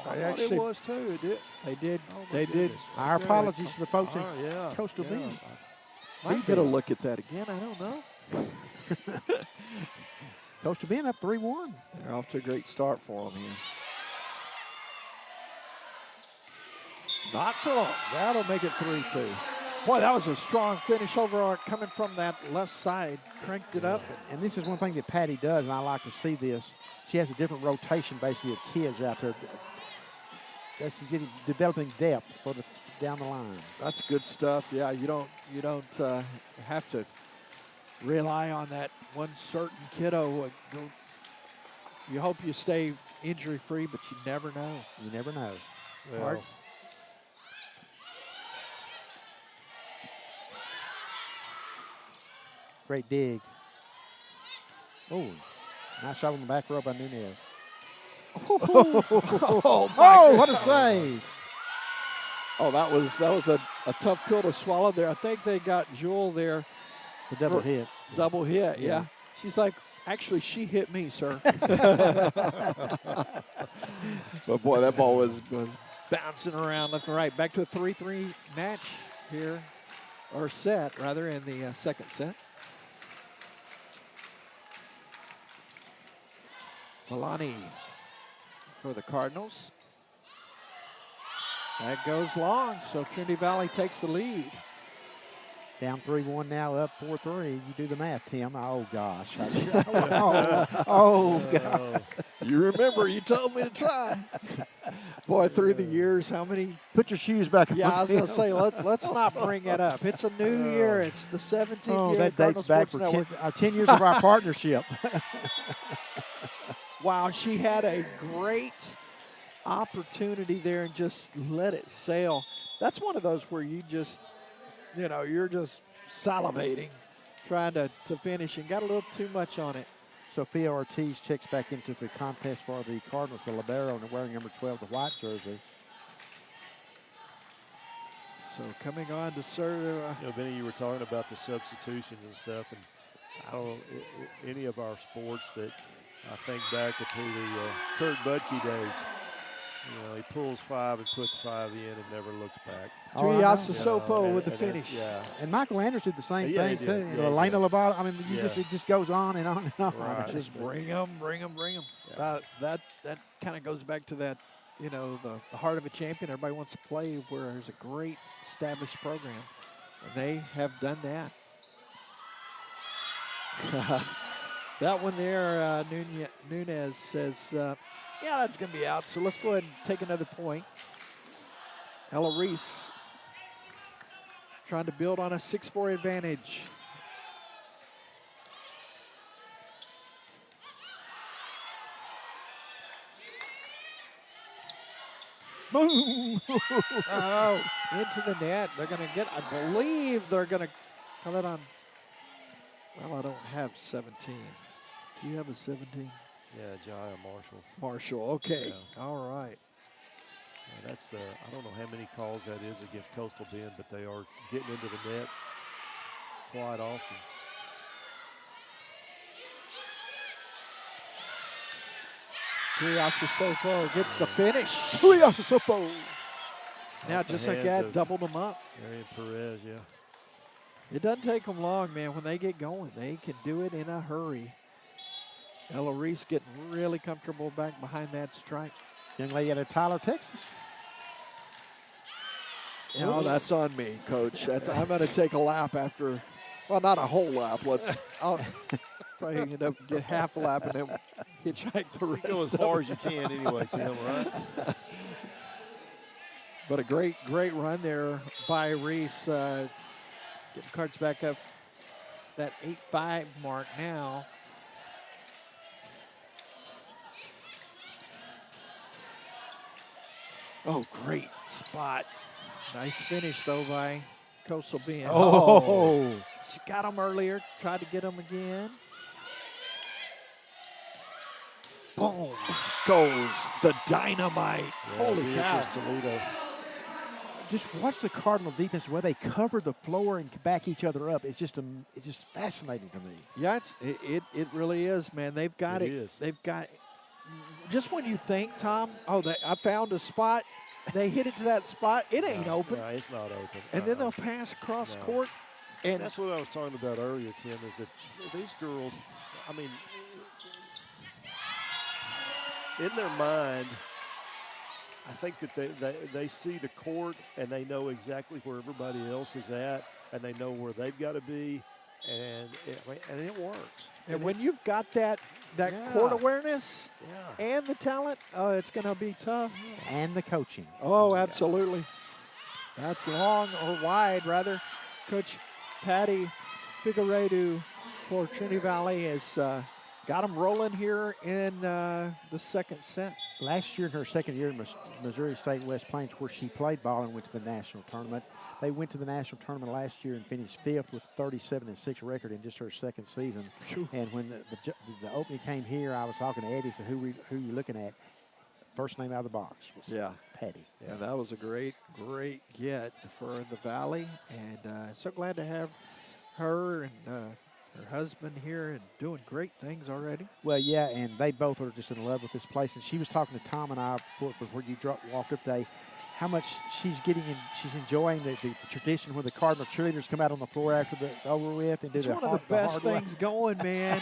But it was too. It did. They did. Oh, they did. Our apologies to the folks in Coastal Bend. Might get a look at that again. I don't know. Coastal Bend up 3-1. They're off to a great start for them here. Not for long. That'll make it 3-2. Boy, that was a strong finish over coming from that left side. Cranked it up. And this is one thing that Patty does, and I like to see this. She has a different rotation, basically, of kids out there. That's developing depth for the down the line. That's good stuff. Yeah, you don't have to rely on that one certain kiddo. You hope you stay injury-free, but you never know. You never know. Well, great dig. Oh, nice shot on the back row by Nunez. What a save. Oh, that was a tough pill to swallow there. I think they got Jewel there. The double hit. Double hit, yeah. She's like, actually, she hit me, sir. But, boy, that ball was bouncing around left and right. Back to a 3-3 match here, or set, rather, in the second set. Villani for the Cardinals. That goes long, so Trinity Valley takes the lead. Down 3-1 now, up 4-3. You do the math, Tim. Oh, gosh. God. You remember, you told me to try. Boy, through the years, how many? Put your shoes back on. Yeah, I was going to say, let's not bring it up. It's a new year. It's the 17th year. That dates back for 10 years of our partnership. Wow, she had a great opportunity there and just let it sail. That's one of those where you you know, you're just salivating, trying to finish, and got a little too much on it. Sophia Ortiz checks back into the contest for the Cardinals, the libero, and wearing number 12, the white jersey. So coming on to serve. You know, Benny, you were talking about the substitutions and stuff, and I don't know any of our sports that I think back to the Kurt Budke days. You know, he pulls 5 and puts 5 in and never looks back. Tuiasa Sopo with the finish. Yeah. And Michael Anders did the same thing, too. Yeah, Elena Lovato, I mean, it just goes on and on and on. Right. Just bring them. Yeah. That kind of goes back to that, you know, the heart of a champion. Everybody wants to play where there's a great established program. And they have done that. That one there, Nunez says, yeah, that's going to be out. So let's go ahead and take another point. Ella Reese trying to build on a 6-4 advantage. Boom! Oh, into the net. They're going to get, I believe they're going to call that on. Well, I don't have 17. Do you have a 17? Yeah, Jaya Marshall. Marshall, okay. Yeah. All right. Yeah, that's the, I don't know how many calls that is against Coastal Bend, but they are getting into the net quite often. Tuiasa Sopo gets the finish. Tuiasa Sopo. Now, Off the just like hands that, of doubled them up. Marion Perez, yeah. It doesn't take them long, man. When they get going, they can do it in a hurry. Ella Reese getting really comfortable back behind that stripe. Young lady out of Tyler, Texas. No, that's on me, Coach. I'm going to take a lap after, well, not a whole lap. I'll probably end up get half a lap and then hitchhike the rest. Go as far as you can anyway, Tim, right? But a great run there by Reese. Getting cards back up that 8-5 mark now. Oh, great spot. Nice finish, though, by Coastal Bend. Oh. She got him earlier, tried to get him again. Boom goes the dynamite. Yeah, Holy cow. Toledo. Just watch the Cardinal defense, the way they cover the floor and back each other up. It's just fascinating to me. Yeah, it really is, man. They've got it. It is. They've got, just when you think, Tom, I found a spot, they hit it to that spot, it ain't open. No, it's not open. And then they'll pass cross court. And that's what I was talking about earlier, Tim, is that these girls, I mean, in their mind, I think that they see the court and they know exactly where everybody else is at, and they know where they've got to be, and it works. And when you've got that court awareness yeah. and the talent, it's going to be tough. And the coaching. Oh, absolutely. That's long or wide, rather. Coach Patty Figueredo for Trinity Valley has got them rolling here in the second set. Last year, in her second year in Missouri State West Plains, where she played ball and went to the national tournament. They went to the national tournament last year and finished 5th with 37-6 record in just her second season. And when the opening came here, I was talking to Eddie, said, who you looking at? First name out of the box was Patty. Yeah, and that was a great get for the Valley. And so glad to have her and her husband here and doing great things already. Well, yeah, and they both are just in love with this place. And she was talking to Tom and I before you walked up today, how much she's getting and she's enjoying the tradition where the Cardinal cheerleaders come out on the floor after it's over with and do it's the one of the best hard things going, man.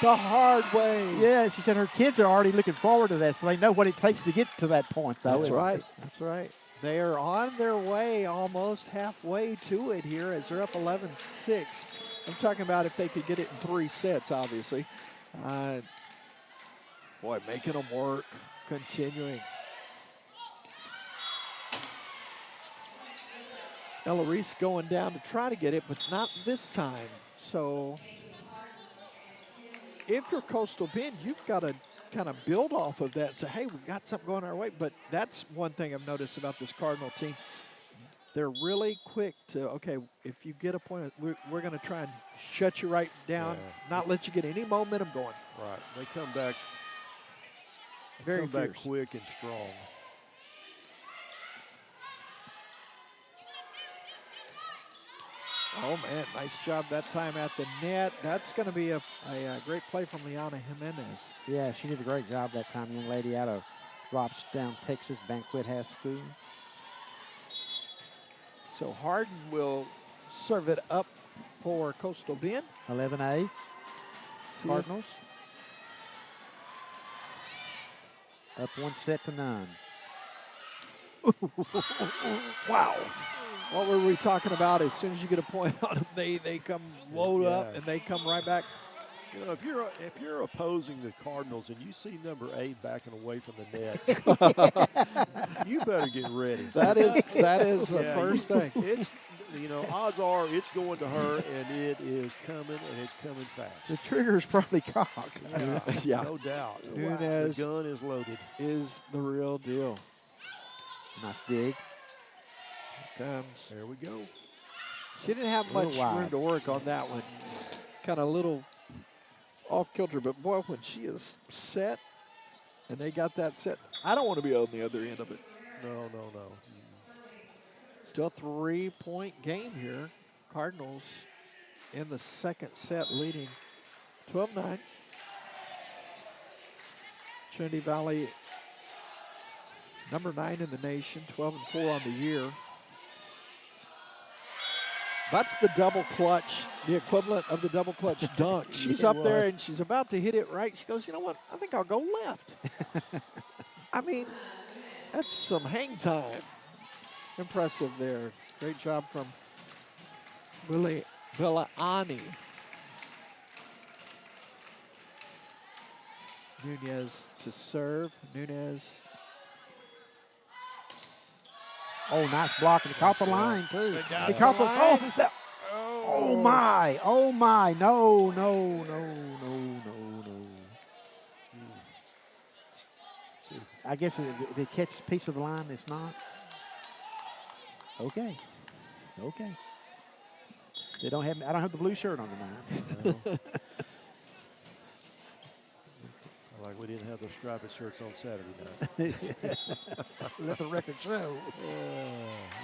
The hard way. Yeah, she said her kids are already looking forward to that, so they know what it takes to get to that point. That's right. That's right. They are on their way, almost halfway to it here as they're up 11-6. I'm talking about if they could get it in 3 sets, obviously. Boy, making them work, continuing. Ella Reese going down to try to get it, but not this time. So if you're Coastal Bend, you've got to kind of build off of that and say, hey, we've got something going our way. But that's one thing I've noticed about this Cardinal team. they're really quick to, okay, if you get a point, we're going to try and shut you right down, not let you get any momentum going. Right. They come back very back quick and strong. Oh, man, nice job that time at the net. That's going to be a great play from Liana Jimenez. Yeah, she did a great job that time, young lady out of Robstown, Texas, Banquet High School. So Harden will serve it up for Coastal Bend. 11A, Cardinals. Up 1-0. Wow. What were we talking about? As soon as you get a point on them, they come load up and they come right back. You know, if you're opposing the Cardinals and you see number 8 backing away from the net, you better get ready. That is the first thing. It's, you know, odds are it's going to her, and it is coming, and it's coming fast. The trigger is probably cocked. Yeah. No doubt. Nunez the gun is loaded. Is the real deal. Nice dig. Here comes. There we go. She didn't have much room to work on that one. Kind of little off kilter, but boy, when she is set and they got that set, I don't want to be on the other end of it. No. Still 3-point game here. Cardinals in the second set leading 12-9. Trinity Valley, number 9 in the nation, 12-4 on the year. That's the double clutch, the equivalent of the double clutch dunk. She's up there and she's about to hit it right. She goes, you know what? I think I'll go left. I mean, that's some hang time. Impressive there. Great job from Villani. Nunez to serve. Nunez. Oh, nice block. And caught the line, too. They caught the line. Oh, my. Oh, my. No. I guess if it catches a piece of the line, it's not. Okay. They don't have. I don't have the blue shirt on tonight. Like we didn't have those striped shirts on Saturday night. Let the record show.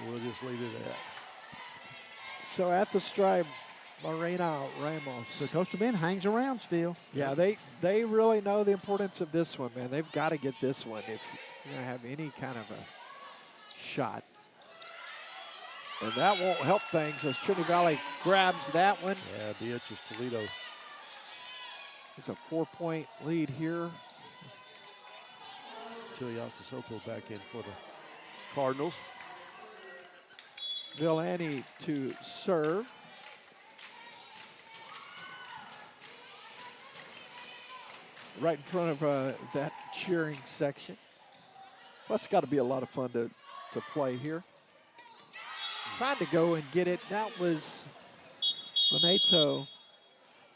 We'll just leave it at that. So at the stripe, Marina Ramos. So Coastal Bend hangs around still. Yeah, they really know the importance of this one, man. They've got to get this one if you're going to have any kind of a shot. And that won't help things as Trinity Valley grabs that one. Yeah, Beatrice Toledo. It's a 4-point lead here. Tuliasa Soto back in for the Cardinals. Villani to serve. Right in front of that cheering section. Well, it's got to be a lot of fun to play here. Trying to go and get it. That was Renato.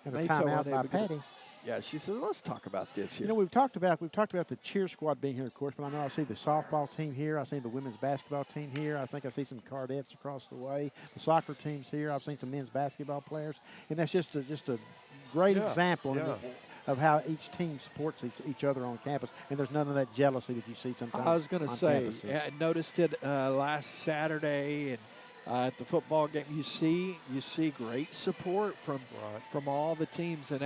And a timeout by Patty. Yeah, she says, let's talk about this here. You know, we've talked about the cheer squad being here, of course, but I know I see the softball team here. I see the women's basketball team here. I think I see some Cardettes across the way. The soccer team's here. I've seen some men's basketball players. And that's just a great example of how each team supports each other on campus. And there's none of that jealousy that you see sometimes. I was going to say, I noticed it last Saturday and at the football game. You see great support from all the teams, and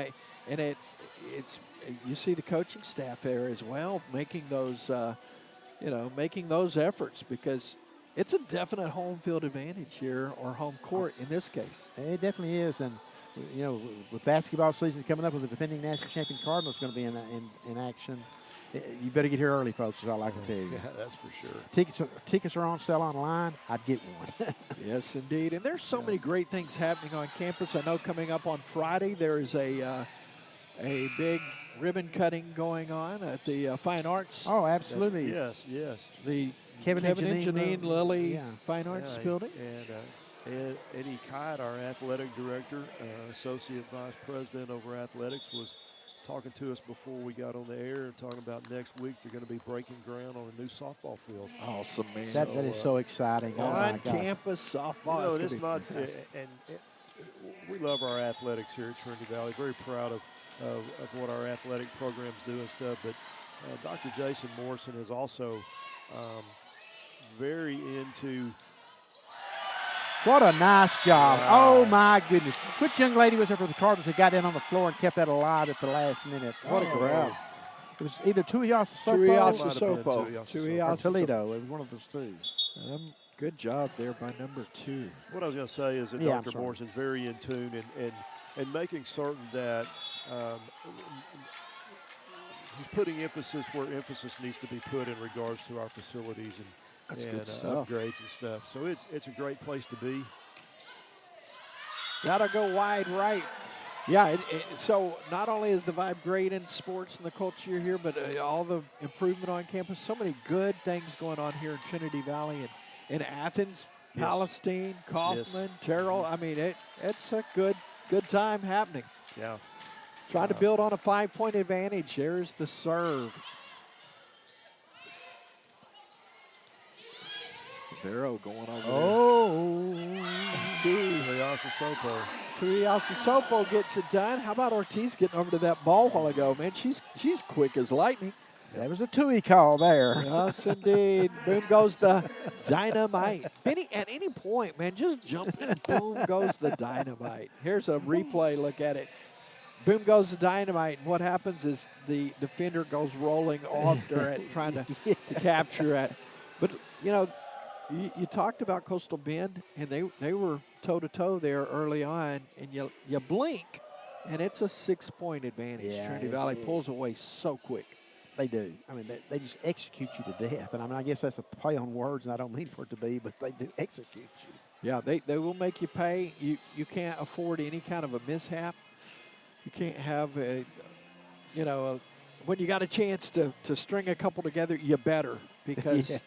it's you see the coaching staff there as well making those making those efforts, because it's a definite home field advantage here, or home court in this case. It definitely is, and you know, with basketball season coming up, with the defending national champion Cardinals going to be in action. You better get here early, folks, is all I can tell you. Yeah, that's for sure. Tickets are on sale online. I'd get one. Yes, indeed. And there's so many great things happening on campus. I know coming up on Friday there is a big ribbon cutting going on at the Fine Arts. Oh, absolutely. Yes. The Kevin and Janine Lilly Fine Arts building. And Eddie Kite, our athletic director, associate vice president over athletics, was talking to us before we got on the air and talking about next week they're going to be breaking ground on a new softball field. Awesome, man. That is so exciting. Oh my gosh. On-campus softball. You know, it's not, we love our athletics here at Trinity Valley. Very proud of what our athletic programs do and stuff. But Dr. Jason Morrison is also very into. What a nice job. Wow. Oh, my goodness. Which young lady was there for the Cardinals that got in on the floor and kept that alive at the last minute? What a grab. It was either Tuiasa or Toledo. It was one of those two. Good job there by number 2. What I was going to say is that Dr. Morrison's very in tune and making certain that he's putting emphasis where emphasis needs to be put in regards to our facilities and upgrades and stuff. So it's a great place to be. Gotta go wide right. Yeah, so not only is the vibe great in sports and the culture here, but all the improvement on campus, so many good things going on here in Trinity Valley and in Athens, Palestine, Kaufman, Terrell. I mean, it's a good time happening. Yeah. Trying to build on a 5-point advantage. There's the serve. Barrow going over there. Tuiasa Sopo gets it done. How about Ortiz getting over to that ball a while ago? Man, she's quick as lightning. That was a Tui call there. Yes, indeed. Boom goes the dynamite. At any point, man, just jump in. Boom goes the dynamite. Here's a replay. Look at it. Boom goes the dynamite. And what happens is the defender goes rolling off there at trying to capture it. But, you know, you talked about Coastal Bend, and they were toe-to-toe there early on, and you blink, and it's a 6-point advantage. Yeah, Trinity Valley pulls away so quick. They do. I mean, they just execute you to death. And I mean, I guess that's a play on words, and I don't mean for it to be, but they do execute you. Yeah, they will make you pay. You can't afford any kind of a mishap. You can't have when you got a chance to string a couple together, you better, because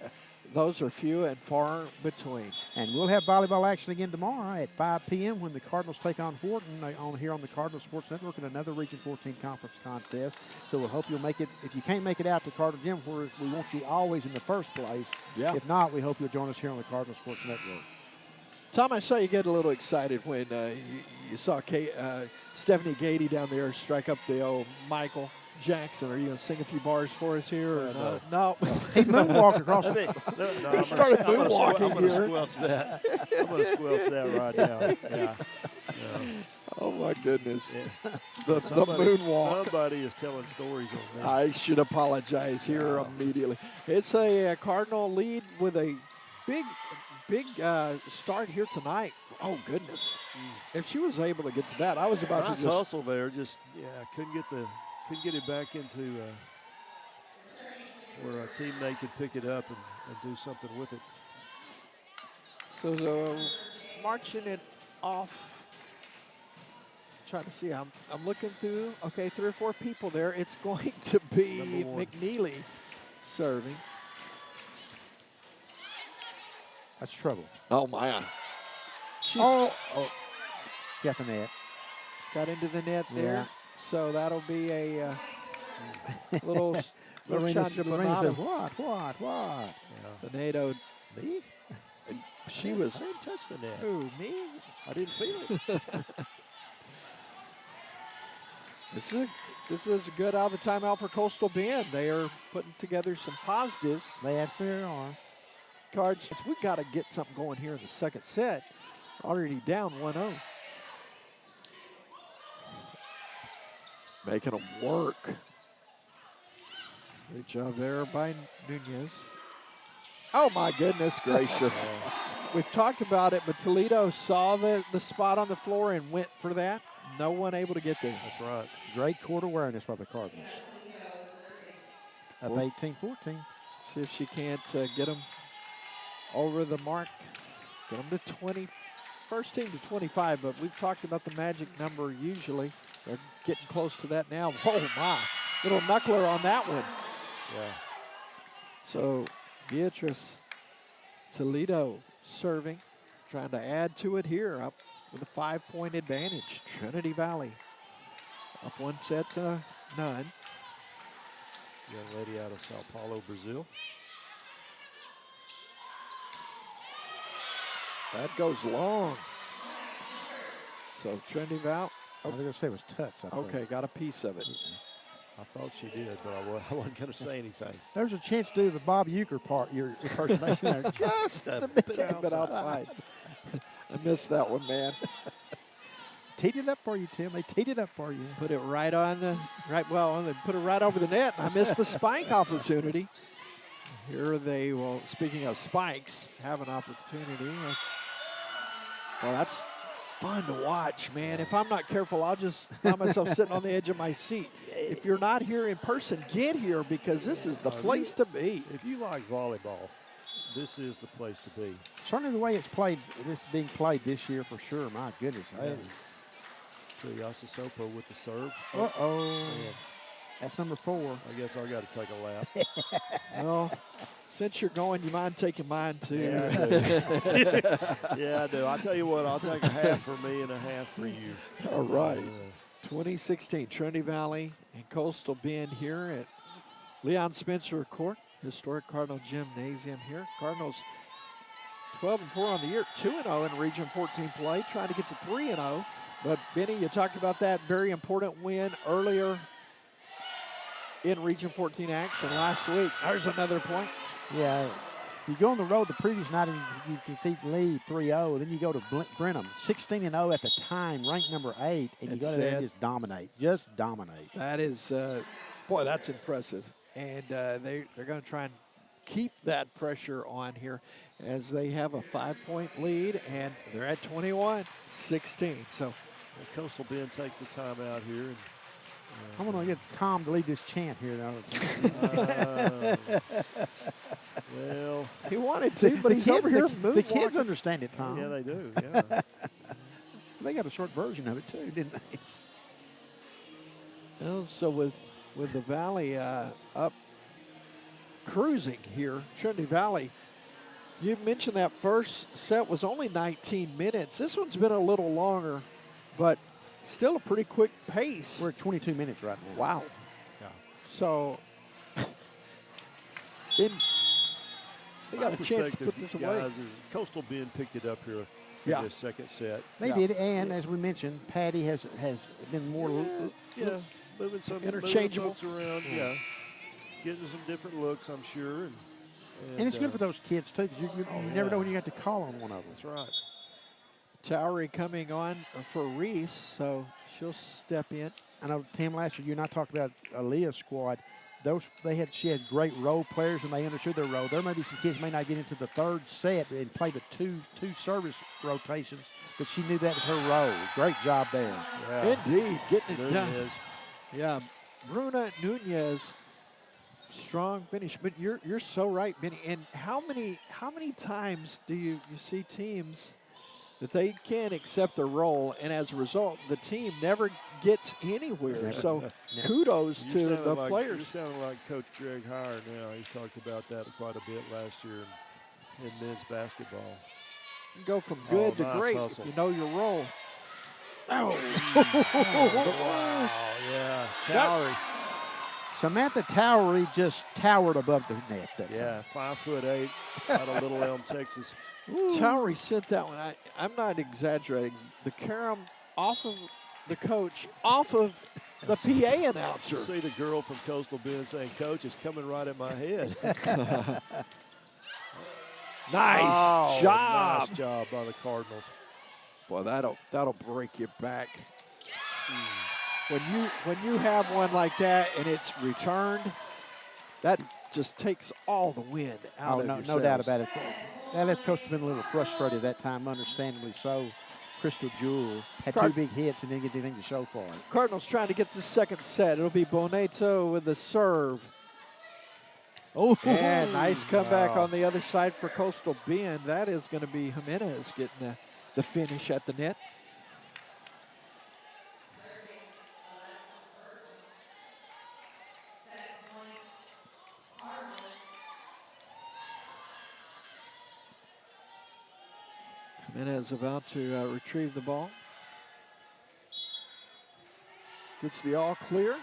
those are few and far between. And we'll have volleyball action again tomorrow at 5 p.m. when the Cardinals take on Wharton here on the Cardinal Sports Network in another Region 14 conference contest. So we'll hope you'll make it. If you can't make it out to Cardinal Gym, where we want you always in the first place. Yeah. If not, we hope you'll join us here on the Cardinal Sports Network. Tom, I saw you get a little excited when you saw Stephanie Gady down there strike up the old Michael Jackson. Are you going to sing a few bars for us here? Or no. He moonwalked across the He started moonwalking I'm going to squelch that. I'm going to squelch that right now. Yeah. Oh, my goodness. Yeah. The moonwalk. Somebody is telling stories over there. I should apologize here immediately. It's a Cardinal lead with a big start here tonight. Oh, goodness. If she was able to get to that, I was about to just hustle there. Couldn't get it back into where a teammate could pick it up and do something with it. So marching it off. Trying to see. I'm looking through. Okay, 3 or 4 people there. It's going to be McNeely serving. That's trouble. Oh, my. Got the net. Got into the net there. Yeah. So that'll be a little Lorena change said, what? Yeah. Donato. Me? She was. I didn't touch the net. Who, me? I didn't feel it. This is a good out of the timeout for Coastal Bend. They are putting together some positives. They absolutely are. Cards, we got to get something going here in the second set. Already down 1-0. Making them work. Great job there by Nunez. Oh, my goodness gracious. We've talked about it, but Toledo saw the spot on the floor and went for that. No one able to get there. That's right. Great court awareness by the Cardinals. Up 18-14. See if she can't get them over the mark. Get them to 20. First team to 25, but we've talked about the magic number usually. They're getting close to that now. Oh, my. Little knuckler on that one. Yeah. So Beatrice Toledo serving, trying to add to it here, up with a 5-point advantage. Trinity Valley up 1 set to none. Young lady out of Sao Paulo, Brazil. That goes long. So Trinity Valley. I was going to say it was touch. Okay, got a piece of it. I thought she did, but I wasn't going to say anything. There's a chance to do the Bob Euchre part, your impersonation there. Just a bit outside. I missed that one, man. Teed it up for you, Tim. They teed it up for you. Put it right on the put it right over the net. I missed the spike opportunity. Here they will. Speaking of spikes, have an opportunity. Well, that's fun to watch, man. If I'm not careful, I'll just find myself sitting on the edge of my seat. If you're not here in person, get here because this is the place to be. If you like volleyball, this is the place to be. Certainly the way it's played, this being played this year for sure. My goodness. Yasasopo with the serve. Uh-oh. That's number 4. I guess I got to take a lap. Well, since you're going, you mind taking mine too? Yeah, I do. Yeah, I do. I'll tell you what, I'll take a half for me and a half for you. All right. 2016, Trinity Valley and Coastal Bend here at Leon Spencer Court, historic Cardinal Gymnasium here. Cardinals 12-4 on the year, 2-0 in Region 14 play, trying to get to 3-0. But Benny, you talked about that very important win earlier in Region 14 action last week. There's another point. Yeah. You go on the road the previous night and you defeat lead 3-0. Then you go to Brenham, 16-0 at the time, ranked number 8, and you go there and just dominate. Just dominate. That is, boy, that's impressive. And they're going to try and keep that pressure on here as they have a 5-point lead, and they're at 21-16. So Coastal Bend takes the time out here. And, I'm going to get Tom to lead this chant here. Well, he wanted to, but he's over here moving. The kids understand it, Tom. Yeah, they do. Yeah. They got a short version of it too, didn't they? Well, so with the Valley up cruising here, Trinity Valley, you mentioned that first set was only 19 minutes. This one's been a little longer, but still a pretty quick pace. We're at 22 minutes right now. Wow. Yeah. So they got a chance to put this away. Coastal Bend picked it up here in the second set. They did, and as we mentioned, Patty has been more moving some interchangeable around. Yeah, getting some different looks, I'm sure. And it's good for those kids too, because you never know when you got to call on one of them. That's right. Towery coming on for Reese, so she'll step in. I know, Tim, last year you and I talked about Aaliyah's squad. She had great role players, and they understood their role. There may be some kids may not get into the third set and play the two service rotations, but she knew that was her role. Great job there. Yeah. Indeed, getting it done. Nunez. Yeah, Bruna Nunez, strong finish. But you're so right, Benny. And how many times do you see teams that they can't accept their role, and as a result, the team never gets anywhere. So kudos to the players. You sound like Coach Greg Hire now. He's talked about that quite a bit last year in men's basketball. You go from good to great hustle. if you know your role. Oh, wow, yeah, Towery. Samantha Towery just towered above the net. Yeah, 5'8", out of Little Elm, Texas. Towery sent that one. I'm not exaggerating. The carom off of the coach, off of the PA announcer. You see the girl from Coastal Bend saying, "Coach, it's coming right at my head." Nice job. Nice job by the Cardinals. Boy, that'll break your back. When you have one like that and it's returned, that just takes all the wind out of your no doubt about it. That left Coach been a little frustrated that time, understandably so. Crystal Jewell had two big hits and didn't get anything to show for it. Cardinals trying to get the second set. It'll be Boneto with the serve. Oh, and nice comeback on the other side for Coastal Bend. That is going to be Jimenez getting the finish at the net. Jimenez about to retrieve the ball. Gets the all clear.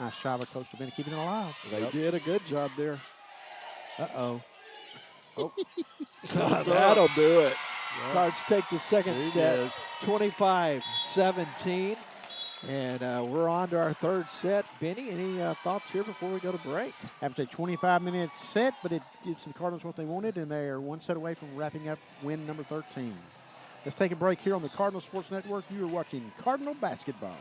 Nice job of Coastal Bend keeping it alive. They did a good job there. Uh-oh. Oh. That'll do it. Yeah. Cards take the second There he set, is. 25-17. And we're on to our third set. Benny, any thoughts here before we go to break? After a 25-minute set, but it gives the Cardinals what they wanted, and they are one set away from wrapping up win number 13. Let's take a break here on the Cardinal Sports Network. You are watching Cardinal Basketball.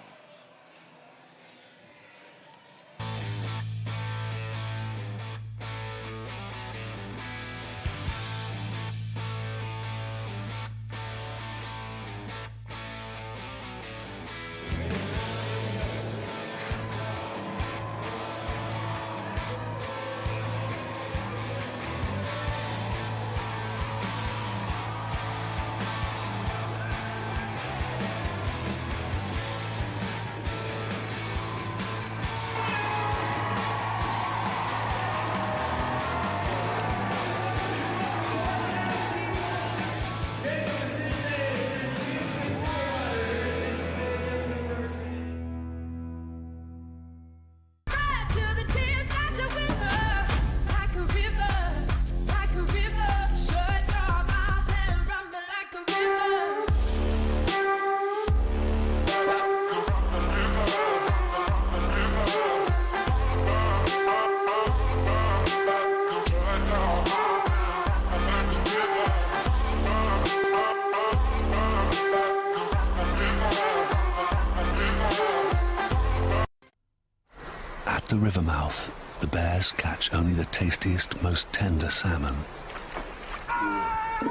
At the river mouth, the bears catch only the tastiest, most tender salmon,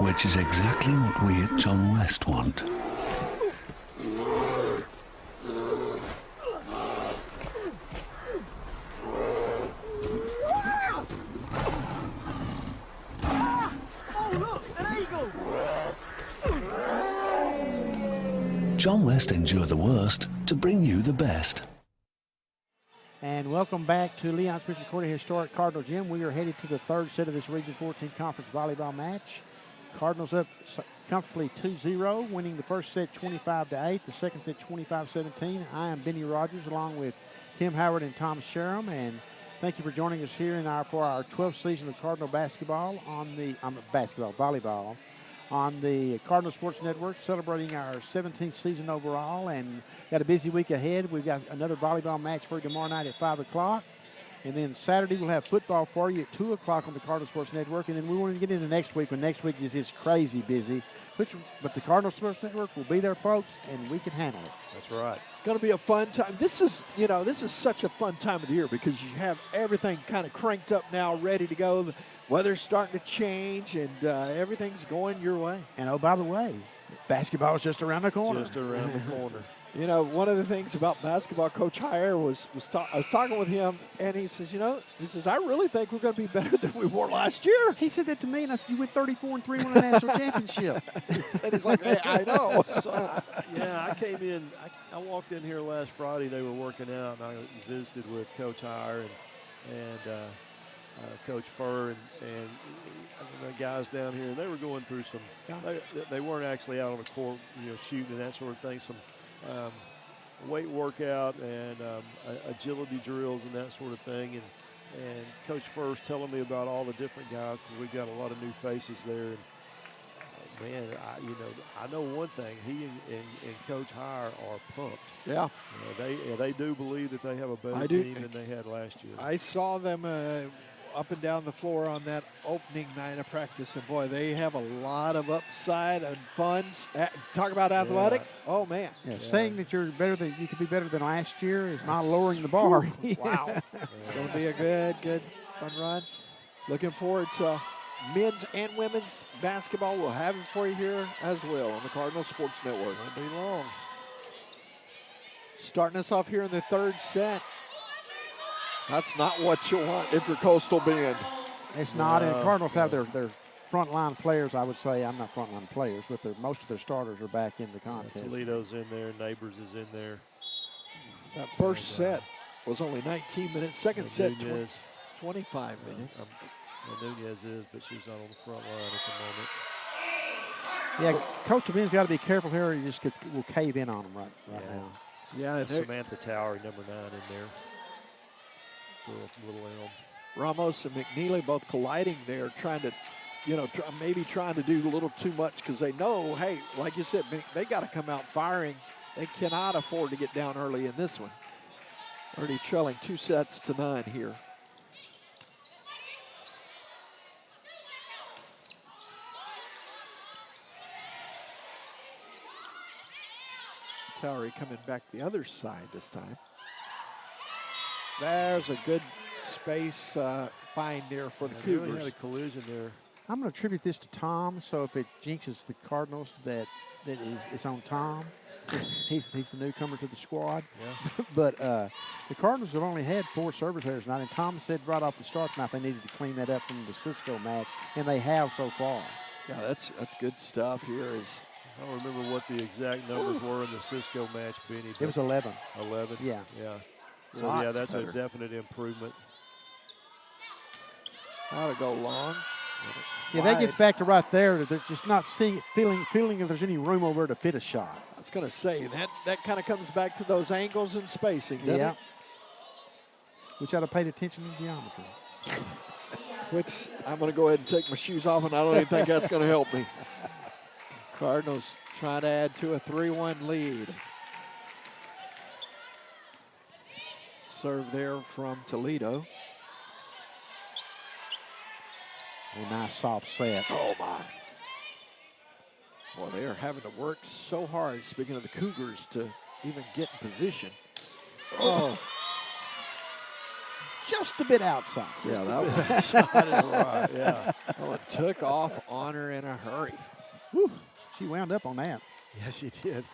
which is exactly what we at John West want. John West endure the worst to bring you the best. And welcome back to Leon Smith Court at Historic Cardinal Gym. We are headed to the third set of this Region 14 Conference volleyball match. Cardinals up comfortably 2-0, winning the first set 25-8, the second set 25-17. I am Benny Rogers along with Tim Howard and Tom Sherham, and thank you for joining us here for our 12th season of Cardinal basketball volleyball on the Cardinal Sports Network, celebrating our 17th season overall, and got a busy week ahead. We've got another volleyball match for you tomorrow night at 5 o'clock. And then Saturday we'll have football for you at 2 o'clock on the Cardinal Sports Network. And then we want to get into next week, when next week is just crazy busy. But the Cardinal Sports Network will be there, folks, and we can handle it. That's right. It's going to be a fun time. This is such a fun time of the year because you have everything kind of cranked up now, ready to go. The weather's starting to change, and everything's going your way. And, oh, by the way, basketball is just around the corner. Just around the corner. You know, one of the things about basketball, Coach Heyer I was talking with him, and he says, I really think we're going to be better than we were last year. He said that to me, and I said, you went 34-3, won a national championship. And he's like, hey, I know. So, yeah, I came in. I walked in here last Friday. They were working out, and I visited with Coach Heyer and Coach Furr and the guys down here. And they were going through some. They weren't actually out on the court, shooting and that sort of thing. Some weight workout and agility drills and that sort of thing. And Coach Furr's telling me about all the different guys because we've got a lot of new faces there. And man, I know one thing. He and Coach Heyer are pumped. Yeah. They do believe that they have a better team than they had last year. I saw them up and down the floor on that opening night of practice, and boy, they have a lot of upside and fun. Talk about athletic. Yeah. Oh man. Yeah, saying that you could be better than last year is not lowering the bar. Wow. It's going to be a good fun run. Looking forward to men's and women's basketball. We'll have it for you here as well on the Cardinal Sports Network. Won't be long. Starting us off here in the third set. That's not what you want if you're Coastal Bend. It's not. And Cardinals have their frontline players, I would say. I'm not frontline players, but most of their starters are back in the contest. Toledo's in there. Neighbors is in there. That first set was only 19 minutes. Second set, 25 minutes. Nunez is, but she's not on the front line at the moment. Yeah, Coastal Bend's got to be careful here, or you just will cave in on them right now. Yeah, Samantha Tower, number 9 in there. for Little Elm. Ramos and McNeely both colliding there, trying to, maybe trying to do a little too much because they know, hey, like you said, they got to come out firing. They cannot afford to get down early in this one. Already trailing 2-9 here. Towery coming back the other side this time. There's a good space find there for the Cougars. Really had a collision there. I'm going to attribute this to Tom, so if it jinxes the Cardinals, it's on Tom. He's the newcomer to the squad. Yeah. But the Cardinals have only had 4 service errors tonight, and Tom said right off the start tonight they needed to clean that up from the Cisco match, and they have so far. Yeah, that's good stuff here. I don't remember what the exact numbers were in the Cisco match, Benny. It was 11. 11? Yeah. Yeah. So, yeah, that's better. A definite improvement. How to go long. Yeah, that gets back to right there. They're just not feeling if there's any room over to fit a shot. I was going to say, that kind of comes back to those angles and spacing, doesn't it? Which I'd have paid attention in geometry. Which I'm going to go ahead and take my shoes off, and I don't even think that's going to help me. Cardinals trying to add to a 3-1 lead. Serve there from Toledo. A nice soft set. Oh, my. Well, they are having to work so hard, speaking of the Cougars, to even get in position. Oh. Just a bit outside. Yeah, that was outside. Right. Yeah. Oh, it took off on her in a hurry. Whew. She wound up on that. Yes, she did.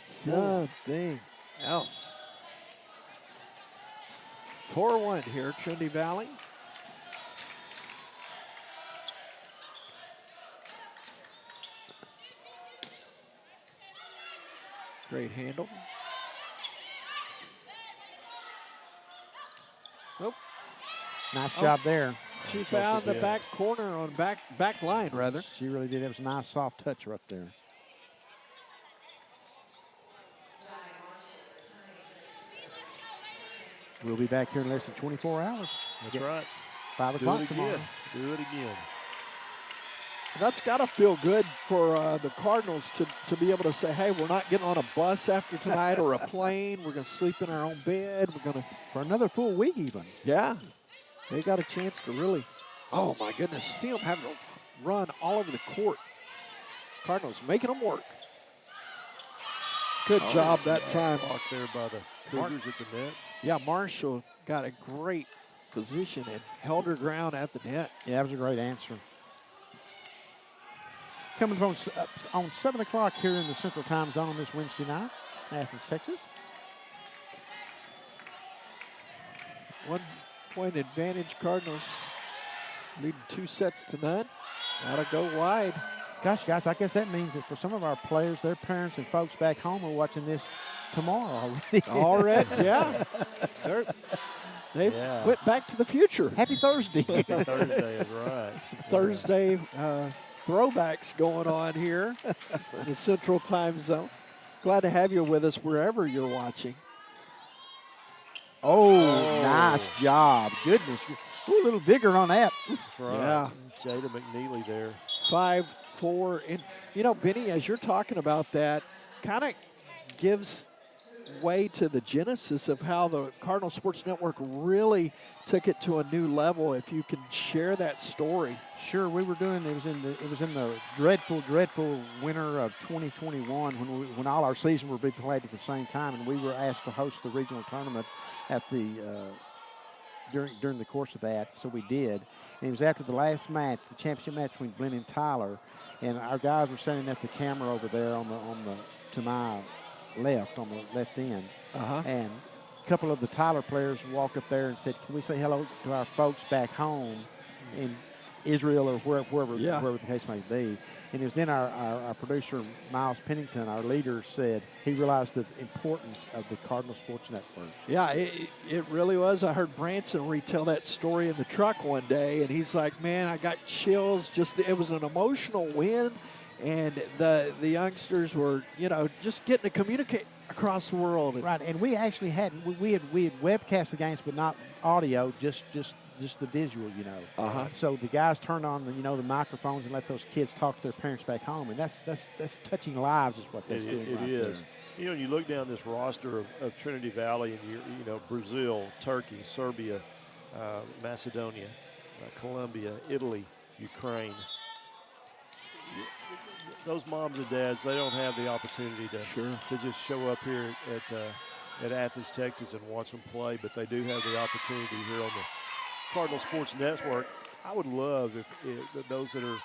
Something else. 4-1 here, Trinity Valley. Great handle. Nope. Nice job there. She found the back corner on back line, rather. She really did. It was a nice soft touch right there. We'll be back here in less than 24 hours. That's right. 5 o'clock tomorrow. Do it again. That's got to feel good for the Cardinals to be able to say, hey, we're not getting on a bus after tonight or a plane. We're going to sleep in our own bed. We're going to. For another full week even. Yeah. They got a chance to really, oh, my goodness, see them having to run all over the court. Cardinals making them work. Good job that time. Block there by the Cougars at the net. Yeah, Marshall got a great position and held her ground at the net. Yeah, that was a great answer. Coming from on 7 o'clock here in the Central Time Zone on this Wednesday night, Athens, Texas. 1 point advantage, Cardinals leading 2-0. Gotta go wide. Gosh, guys, I guess that means that for some of our players, their parents and folks back home are watching this tomorrow already. Already, yeah. They went back to the future. Happy Thursday. Happy Thursday is right. Some Thursday throwbacks going on here in the Central Time Zone. Glad to have you with us wherever you're watching. Oh, nice job. Goodness. Ooh, a little bigger on that. That's right. Yeah. Jada McNeely there. 5-4. And, you know, Benny, as you're talking about that, kind of gives way to the genesis of how the Cardinal Sports Network really took it to a new level. If you can share that story. Sure, we were doing. It was in the dreadful winter of 2021 when all our season would be played at the same time, and we were asked to host the regional tournament at the during the course of that. So we did. And it was after the last match, the championship match between Glenn and Tyler, and our guys were standing at the camera over there on the to my left on the left end, and a couple of the Tyler players walked up there and said, "Can we say hello to our folks back home in Israel or wherever the case may be?" And it was then our producer, Miles Pennington, our leader, said he realized the importance of the Cardinal Sports Network. Yeah, it really was. I heard Branson retell that story in the truck one day, and he's like, man, I got chills. It was an emotional win, and the youngsters were, just getting to communicate. across the world. Right, and we actually had we had webcast the games, but not audio, just the visual, you know. So the guys turned on the the microphones and let those kids talk to their parents back home, and that's touching lives is what that's doing. It is. You know, you look down this roster of Trinity Valley, and you know Brazil, Turkey, Serbia, Macedonia, Colombia, Italy, Ukraine. Those moms and dads, they don't have the opportunity to just show up here at Athens, Texas, and watch them play, but they do have the opportunity here on the Cardinal Sports Network. I would love if those that are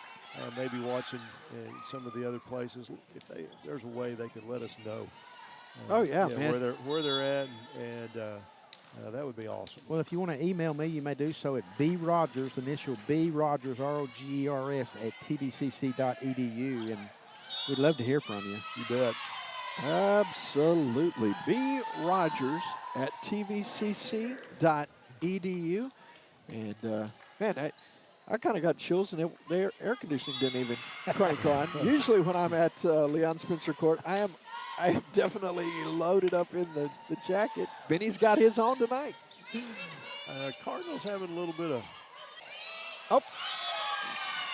maybe watching in some of the other places, if there's a way they could let us know. Man. Where they're at, and that would be awesome. Well, if you want to email me, you may do so at brogers, initial B Rogers, ROGERS at tdcc.edu, and we'd love to hear from you. You bet. Absolutely. B Rogers at tvcc.edu. And, man, I kind of got chills, and their air conditioning didn't even crank on. Usually when I'm at Leon Spencer Court, I am definitely loaded up in the jacket. Benny's got his on tonight. Cardinals having a little bit of...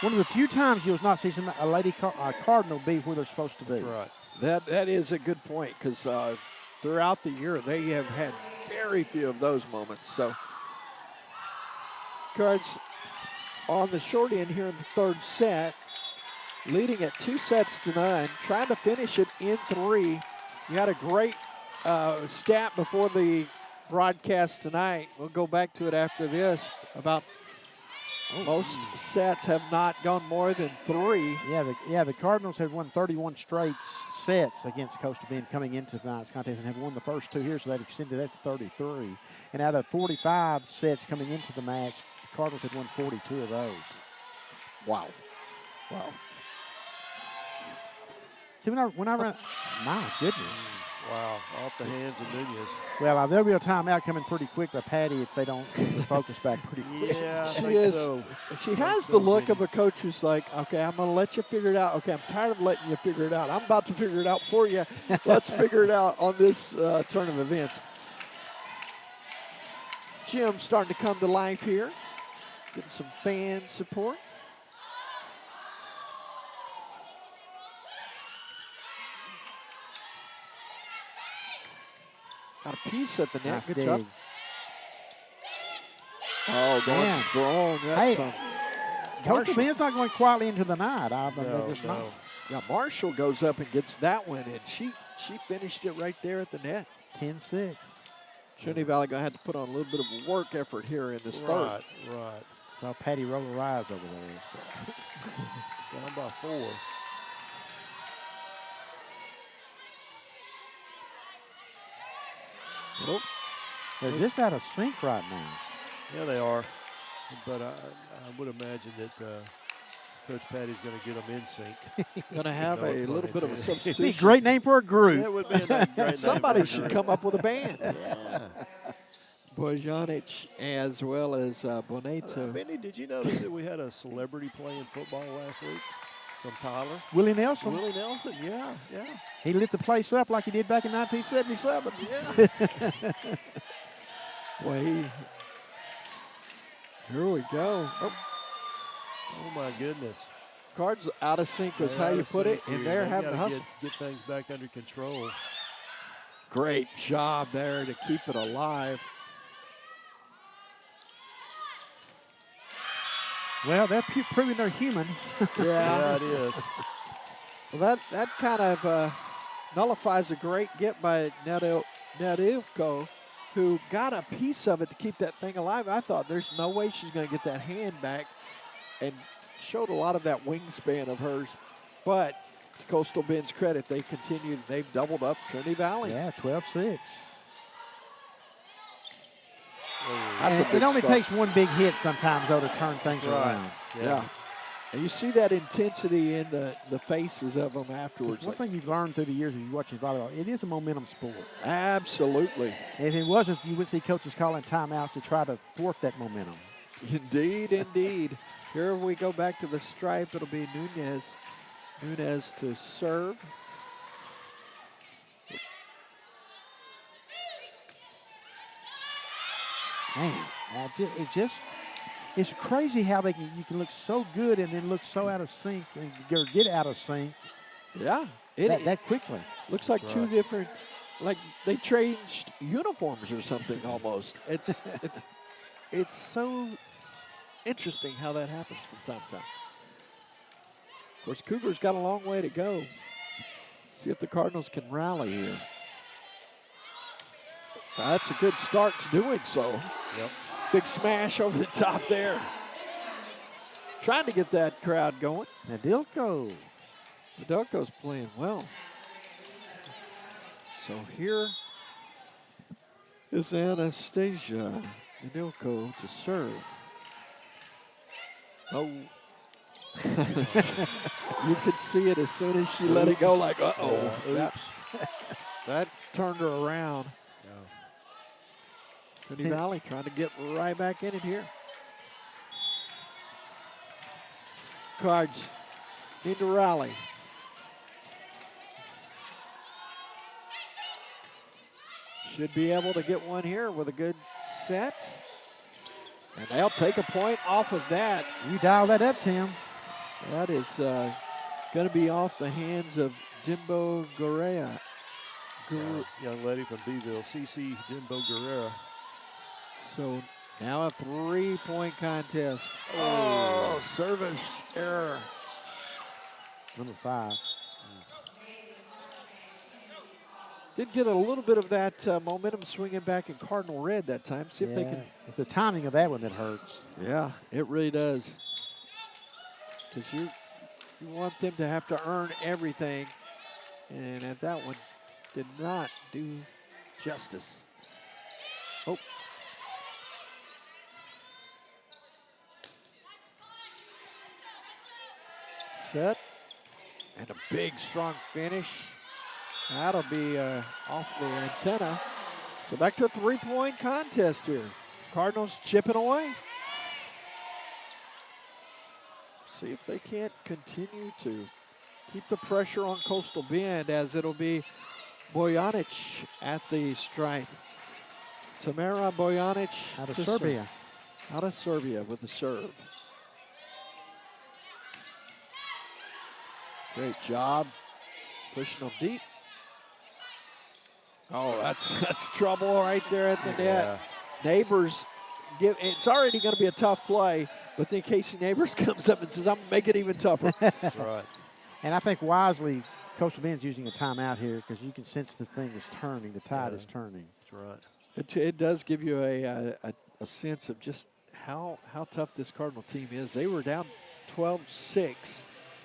One of the few times you'll not see a lady Cardinal be where they're supposed to be. Right. That is a good point, because throughout the year they have had very few of those moments. So Cards on the short end here in the third set, leading at 2-0, trying to finish it in 3. You had a great stat before the broadcast tonight. We'll go back to it after this. About most sets have not gone more than 3. Yeah, the Cardinals have won 31 straight sets against Coastal Bend coming into tonight's contest and have won the first 2 here, so that extended that to 33. And out of 45 sets coming into the match, the Cardinals had won 42 of those. Wow. See, when I run, my goodness. Wow, off the hands of Nunez. Well, there'll be a timeout coming pretty quick by Patty if they don't get the focus back pretty quick. Yeah, she is. So. She has the look of a coach who's like, okay, I'm going to let you figure it out. Okay, I'm tired of letting you figure it out. I'm about to figure it out for you. Let's figure it out on this turn of events. Gym starting to come to life here. Getting some fan support. Got a piece at the net. Good job. Oh, going strong. That's Coastal Bend's not going quietly into the night. No. Yeah, Marshall goes up and gets that one, and she finished it right there at the net. 10-6. Trinity Valley going to have to put on a little bit of work effort here in this third. Right. Saw Patty roll her eyes over there. So. Down by 4. Nope. They're just out of sync right now. Yeah, they are. But I would imagine that Coach Patty's going to get them in sync. Going to have a little bit of a substitution. Be a great name for a group. That would be a great name. Somebody should come up with a band. Yeah. Bojanic as well as Boneto. Benny, did you notice that we had a celebrity playing football last week from Tyler? Willie Nelson. Willie Nelson, yeah. He lit the place up like he did back in 1977. Yeah. Boy, here we go. Oh my goodness. Cards out of sync is how you put it, and they're having to hustle. Get things back under control. Great job there to keep it alive. Well, they're proving they're human. Yeah, it is. Well, that kind of nullifies a great get by Nadilko, who got a piece of it to keep that thing alive. I thought there's no way she's going to get that hand back, and showed a lot of that wingspan of hers. But to Coastal Bend's credit, they continued. They've doubled up Trinity Valley. Yeah, 12-6. It only takes one big hit sometimes, though, to turn things around. Yeah. And you see that intensity in the faces of them afterwards. One thing you've learned through the years as you watch volleyball, it is a momentum sport. Absolutely. If it wasn't, you would see coaches calling timeouts to try to thwart that momentum. Indeed, indeed. Here we go back to the stripe. It'll be Nunez. Nunez to serve. Man, it's crazy how you can look so good and then look so out of sync or get out of sync. Yeah. That quickly. Looks like two different, like they changed uniforms or something almost. It's so interesting how that happens from time to time. Of course, Cougars got a long way to go. See if the Cardinals can rally here. That's a good start to doing so. Yep. Big smash over the top there. Trying to get that crowd going. Nadelko's playing well. So here is Anastasia Nadelko to serve. Oh. You could see it as soon as she let it go, like, uh-oh. That turned her around. Trinity Valley trying to get right back in it here. Cards need to rally. Should be able to get one here with a good set. And they'll take a point off of that. You dial that up, Tim. That is going to be off the hands of Dimbo Guerrera. Young lady from Beeville, CC Dimbo Guerrera. So now a 3-point contest. Oh, service error. Number 5. Did get a little bit of that momentum swinging back in Cardinal red that time. See if they can. It's the timing of that one that hurts. Yeah, it really does. Because you want them to have to earn everything. And at that one, did not do justice. Oh. Set. And a big, strong finish. That'll be off the antenna. So back to a 3-point contest here. Cardinals chipping away. See if they can't continue to keep the pressure on Coastal Bend, as it'll be Bojanic at the stripe. Tamara Bojanic out of Serbia. Out of Serbia with the serve. Great job pushing them deep. Oh, that's trouble right there at the net. Neighbors it's already going to be a tough play, but then Casey Neighbors comes up and says, I'm going to make it even tougher. Right. And I think wisely, Coastal Bend's using a timeout here because you can sense the thing is turning, the tide is turning. That's right. It does give you a sense of just how tough this Cardinal team is. They were down 12-6.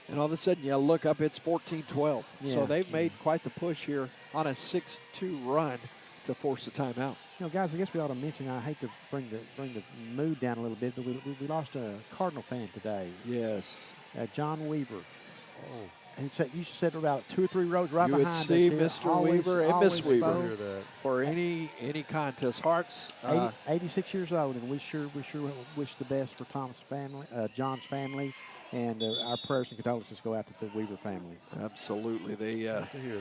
And all of a sudden, you look up, it's 14-12. Yeah. So they've made quite the push here on a 6-2 run to force a timeout. You know, guys, I guess we ought to mention, I hate to bring the mood down a little bit, but we lost a Cardinal fan today. Yes. John Weaver. Oh. And you said about 2 or 3 rows right you behind us. You would see Mr. Weaver and Miss Weaver for and any contest. Hearts. 86 years old, and we sure wish the best for Tom's family, John's family. And our prayers and condolences go out to the Weaver family. Absolutely. They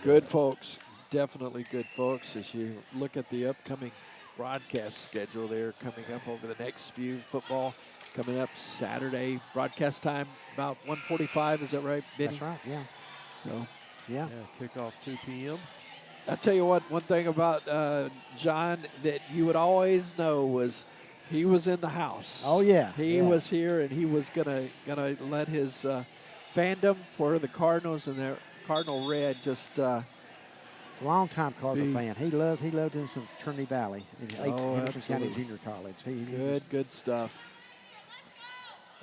good folks, definitely good folks. As you look at the upcoming broadcast schedule there coming up over the next few, football coming up Saturday. Broadcast time about 1:45, is that right, Benny? That's right, yeah. So, yeah, kickoff 2 p.m. I tell you what, one thing about John that you would always know was he was in the house. Oh yeah, he was here, and he was gonna let his fandom for the Cardinals and their Cardinal red just. Long time Cardinal fan. He loved him some Trinity Valley in Henderson County Junior College. Good stuff.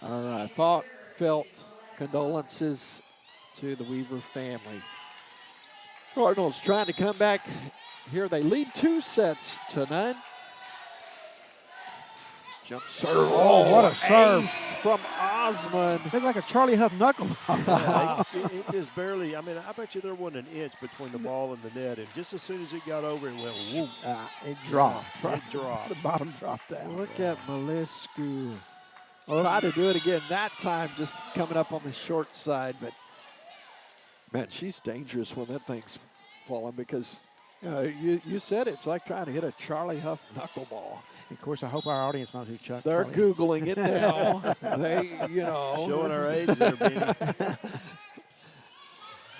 All right, felt condolences to the Weaver family. Cardinals trying to come back here. They lead 2-0. Jump serve. Oh, what a serve. Ace from Osmond. Looked like a Charlie Huff knuckleball. It just barely, I mean, I bet you there wasn't an inch between the ball and the net. And just as soon as it got over, it went whoop. It dropped. It dropped. The bottom dropped down. Look at Malescu. Try to do it again. That time just coming up on the short side. But, man, she's dangerous when that thing's falling because, you said it's like trying to hit a Charlie Huff knuckleball. Of course, I hope our audience knows who Chuck. They're probably. Googling it now. They, Showing our age there, Benny.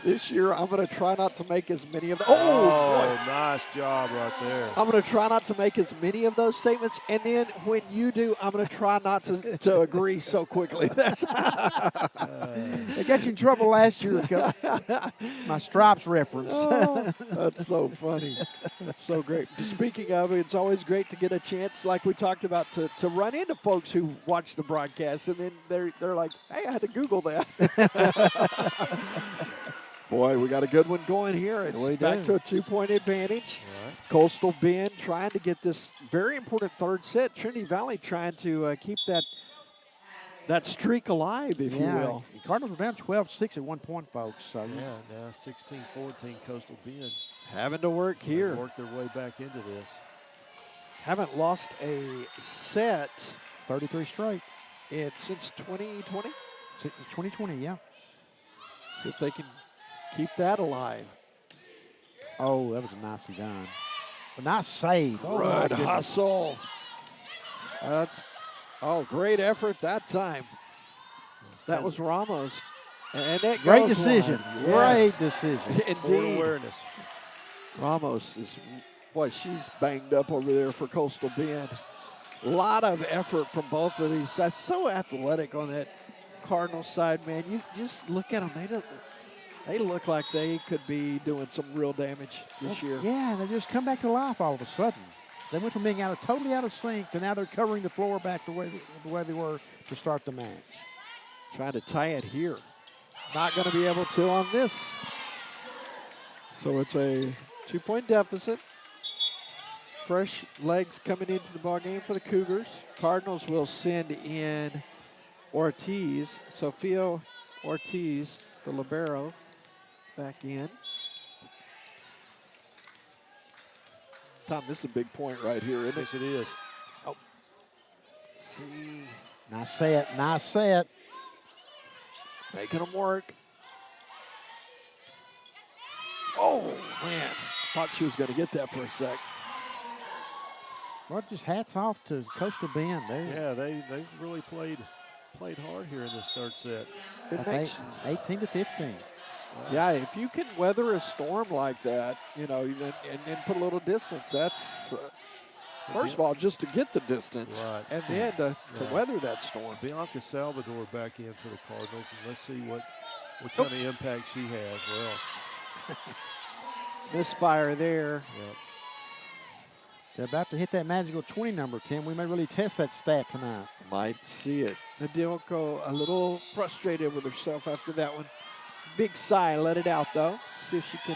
This year, I'm going to try not to make as many of them. Oh, nice job right there. I'm going to try not to make as many of those statements, and then when you do, I'm going to try not to agree so quickly. That's They got you in trouble last year, Coach. My stripes reference. Oh, that's so funny. That's so great. Speaking of, it's always great to get a chance, like we talked about, to run into folks who watch the broadcast, and then they're like, hey, I had to Google that. Boy, we got a good one going here. It's back to a 2-point advantage. Right. Coastal Bend trying to get this very important third set. Trinity Valley trying to keep that streak alive, if you will. The Cardinals were down 12-6 at one point, folks. So yeah, now 16-14 Coastal Bend. Having to work here. Work their way back into this. Haven't lost a set. 33 straight. Since 2020? Since 2020, yeah. See if they can keep that alive. Oh, that was nicely done. A nice save. Oh, Good hustle. Great effort that time. That was Ramos. And that Great goes decision. wide. Yes. Great decision. Indeed. Awareness. Ramos is, she's banged up over there for Coastal Bend. A lot of effort from both of these sides. So athletic on that Cardinal side, man. You just look at them. They look like they could be doing some real damage this year. Yeah, they just come back to life all of a sudden. They went from being totally out of sync to now they're covering the floor back the way they were to start the match. Trying to tie it here. Not going to be able to on this. So it's a 2-point deficit. Fresh legs coming into the ballgame for the Cougars. Cardinals will send in Ortiz, Sofia Ortiz, the libero, back in. Tom, this is a big point right here, isn't it? Yes, it is. Oh. See. Nice set, nice set. Making them work. Oh, man. Thought she was going to get that for a sec. Well, just hats off to Coastal Bend. Yeah, they've really played hard here in this third set. It makes 18-15. Yeah, if you can weather a storm like that, and then put a little distance, that's first of all just to get the distance, right, and then to weather that storm. Bianca Salvador back in for the Cardinals, and let's see what kind of impact she has. Well, misfire there. Yep. They're about to hit that magical 20 number, Tim. We may really test that stat tonight. Might see it. Nadilko a little frustrated with herself after that one. Big sigh, let it out though. See if she can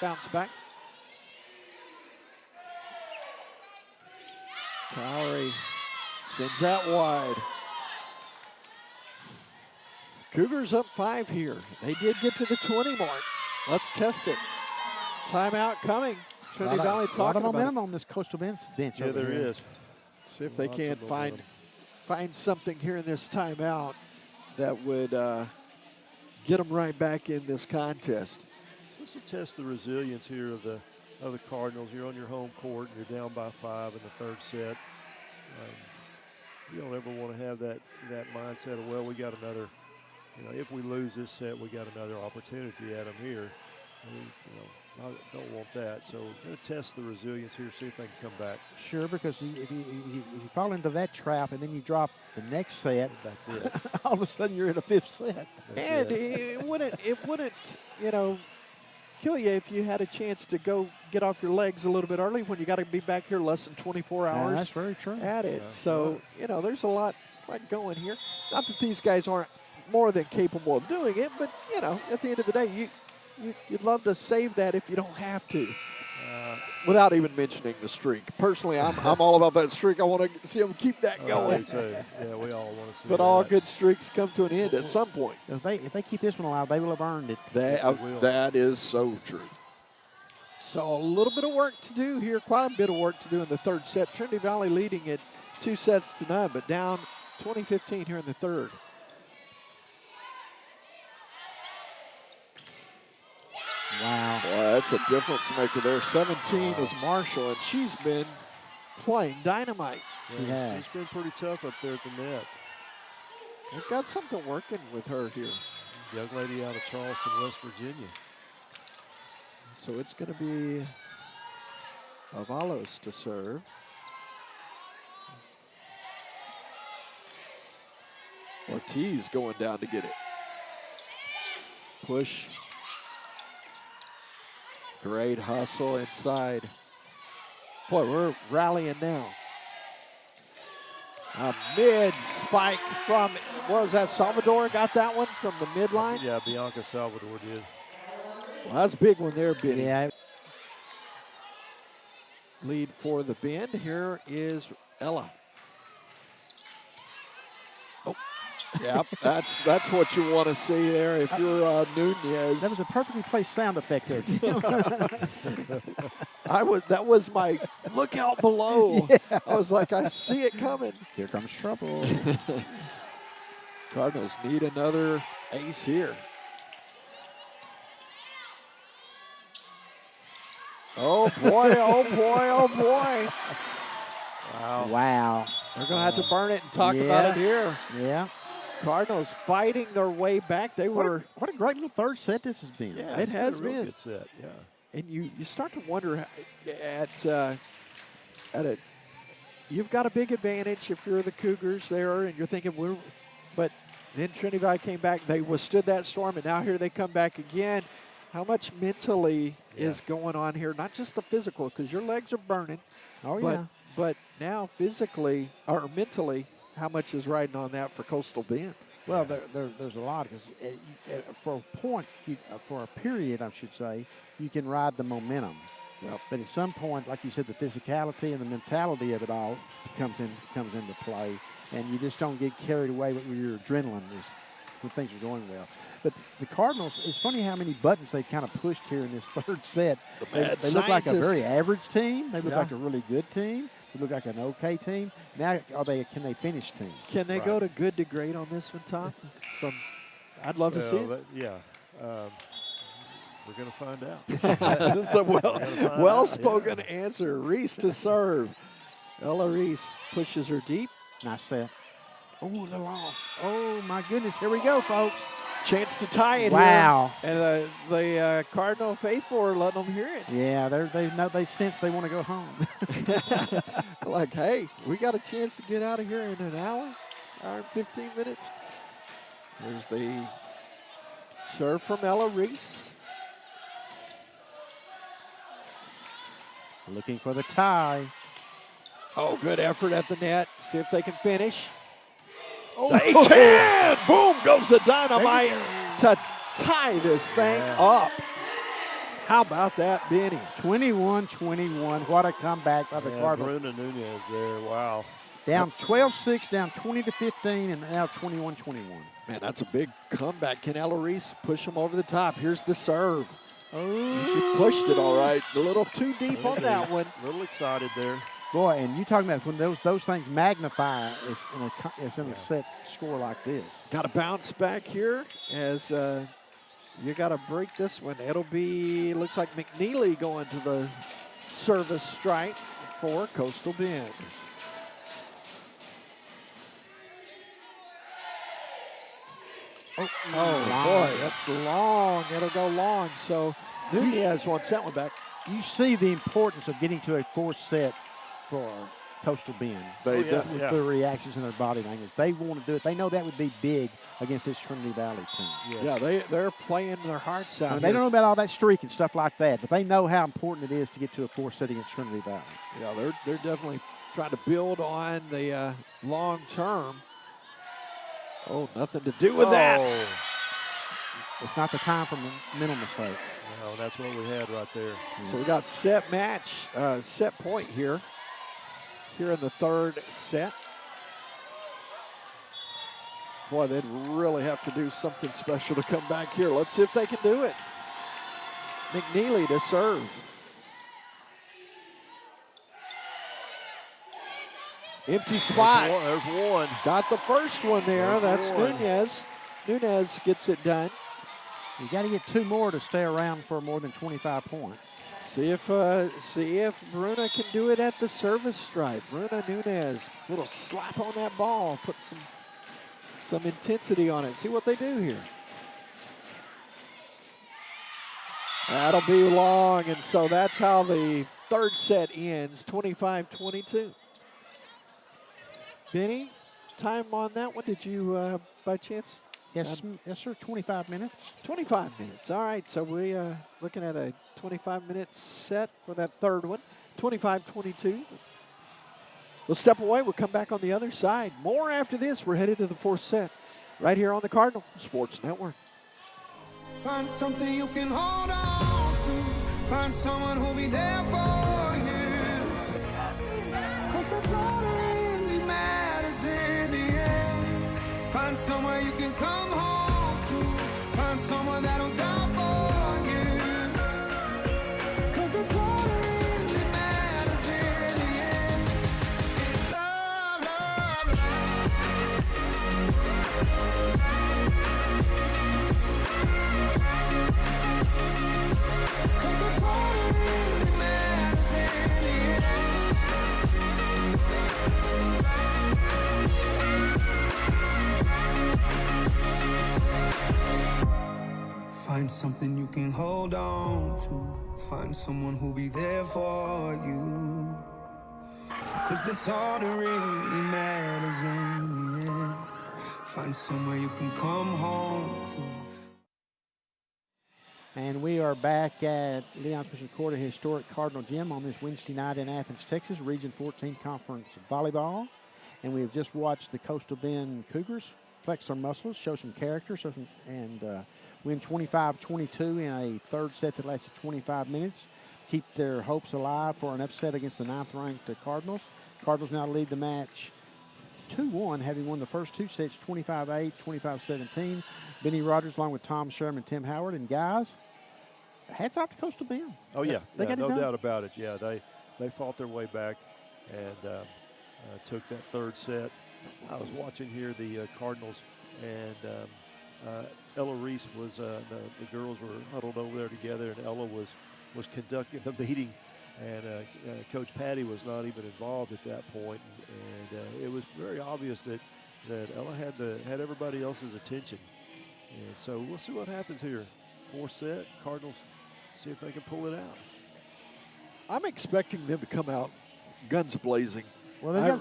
bounce back. Towery sends that wide. Cougars up 5 here. They did get to the 20 mark. Let's test it. Timeout coming. Trinity Valley talking about a lot of momentum on this Coastal Bend bench. Yeah, there is. See if they can't find something here in this timeout that would get them right back in this contest. This will test the resilience here of the Cardinals. You're on your home court and you're down by 5 in the third set. You don't ever want to have that mindset of, well, we got another, if we lose this set, we got another opportunity at them here. I don't want that. So we're going to test the resilience here, see if they can come back. Sure, because if you fall into that trap and then you drop the next set, that's it. All of a sudden you're in a 5th set. And it wouldn't, kill you if you had a chance to go get off your legs a little bit early when you got to be back here less than 24 hours. Yeah, that's very true. At it. Yeah. So, there's a lot going here. Not that these guys aren't more than capable of doing it, but, at the end of the day, you'd love to save that if you don't have to. Without even mentioning the streak. Personally, I'm all about that streak. I want to see them keep that going. Too. Yeah, we all want to see but that. all good streaks come to an end at some point. If they keep this one alive, they will have earned it. That is so true. So a little bit of work to do here, quite a bit of work to do in the third set. Trinity Valley leading it 2-0, but down 20-15 here in the third. Wow. Boy, that's a difference maker there. 17 is Marshall, and she's been playing dynamite. Yeah, it's been pretty tough up there at the net. They've got something working with her here. Young lady out of Charleston, West Virginia. So it's going to be Avalos to serve. Ortiz going down to get it. Push. Great hustle inside. Boy, we're rallying now. A mid spike from, what was that, Salvador got that one from the midline? Yeah, Bianca Salvador did. Well, that's a big one there, Benny. Yeah. Lead for the Bend. Here is Ella. Oh, yeah, that's what you want to see there if you're Nunez. That was a perfectly placed sound effect there. That was my look out below. Yeah. I was like, I see it coming. Here comes trouble. Cardinals need another ace here. Oh boy, oh boy, oh boy. Wow. They're going to have to burn it and talk about it here. Yeah. Cardinals fighting their way back. They were. What a great little third set this has been. Yeah, it has been a real been. Good set, yeah. And you start to wonder you've got a big advantage if you're the Cougars there, and you're thinking but then Trinity Valley came back. They withstood that storm, and now here they come back again. How much mentally is going on here? Not just the physical, because your legs are burning. Oh yeah. But now physically or mentally, how much is riding on that for Coastal Bend? Well, there's a lot, because for a point, for a period, I should say, you can ride the momentum. Yep. But at some point, like you said, the physicality and the mentality of it all comes into play, and you just don't get carried away with your adrenaline when things are going well. But the Cardinals, it's funny how many buttons they've kind of pushed here in this third set. They look like a very average team. They look like a really good team. They look like an okay team. Now, can they finish team? Can they go to good to great on this one, Tom? I'd love to see it. We're going to find out. That's a well-spoken answer. Reese to serve. Ella Reese pushes her deep. Nice set. Oh, the loss. Oh, my goodness. Here we go, folks. Chance to tie it wow. here. And the Cardinal faithful are letting them hear it. Yeah, they sense they want to go home. Like, hey, we got a chance to get out of here in an hour and 15 minutes. There's the serve from Ella Reese. Looking for the tie. Oh, good effort at the net. See if they can finish. Oh. They can! Boom goes the dynamite to tie this thing up. How about that, Benny? 21-21. What a comeback by the Cardinals. Bruna Nunez there, wow. Down 12-6, down 20-15, and now 21-21. Man, that's a big comeback. Can Ella Reese push them over the top? Here's the serve. Oh. She pushed it all right. A little too deep on that one. A little excited there. Boy, and you talking about when those things magnify, it's in a set score like this. Got to bounce back here as you got to break this one. It'll be, looks like McNeely going to the service strike for Coastal Bend. Oh, boy, that's long. It'll go long. So Nunez wants that one back. You see the importance of getting to a fourth set for Coastal Bend. With their reactions and their body language. They want to do it. They know that would be big against this Trinity Valley team. Yes. Yeah, they're playing their hearts out. They don't know about all that streak and stuff like that, but they know how important it is to get to a fourth set against Trinity Valley. Yeah, they're definitely trying to build on the long term. Oh, nothing to do with that. It's not the time for mental mistakes. No, that's what we had right there. So we got set point here in the third set. Boy, they'd really have to do something special to come back here. Let's see if they can do it. McNeely to serve. Empty spot. There's one. Got the first one there. That's Nunez. Nunez gets it done. You got to get two more to stay around for more than 25 points. See if Bruna can do it at the service stripe. Bruna Nunez, little slap on that ball, put some intensity on it. See what they do here. That'll be long, and so that's how the third set ends, 25-22. Benny, time on that one? Did you, by chance? Yes, yes, sir. 25 minutes. 25 minutes. All right, so we looking at a 25-minute set for that third one. 25-22. We'll step away. We'll come back on the other side. More after this. We're headed to the fourth set right here on the Cardinal Sports Network. Find something you can hold on to. Find someone who'll be there for you. 'Cause that's all that really matters in the end. Find somewhere you can come home to. Find someone that'll die for you. 'Cause it's all that really matters in the end. It's love, love, love. Find something you can hold on to. Find someone who'll be there for you. 'Cause that's all that really matters in the end. Find somewhere you can come home to. And we are back at Leon Smith Court at Historic Cardinal Gym on this Wednesday night in Athens, Texas, Region 14 Conference Volleyball. And we have just watched the Coastal Bend Cougars flex their muscles, show some character, and win 25-22 in a third set that lasted 25 minutes. Keep their hopes alive for an upset against the 9th-ranked Cardinals. Cardinals now lead the match 2-1, having won the first two sets 25-8, 25-17. Benny Rogers along with Tom Sherman, Tim Howard, and guys, hats off to Coastal Bend. Oh, yeah. They got it no done. doubt about it. Yeah, they fought their way back and took that third set. I was watching here the Cardinals, and Ella Reese was, the girls were huddled over there together, and Ella was conducting the meeting, and Coach Patty was not even involved at that point, and it was very obvious that Ella had everybody else's attention. And so we'll see what happens here. Fourth set, Cardinals see if they can pull it out. I'm expecting them to come out guns blazing. Well, they've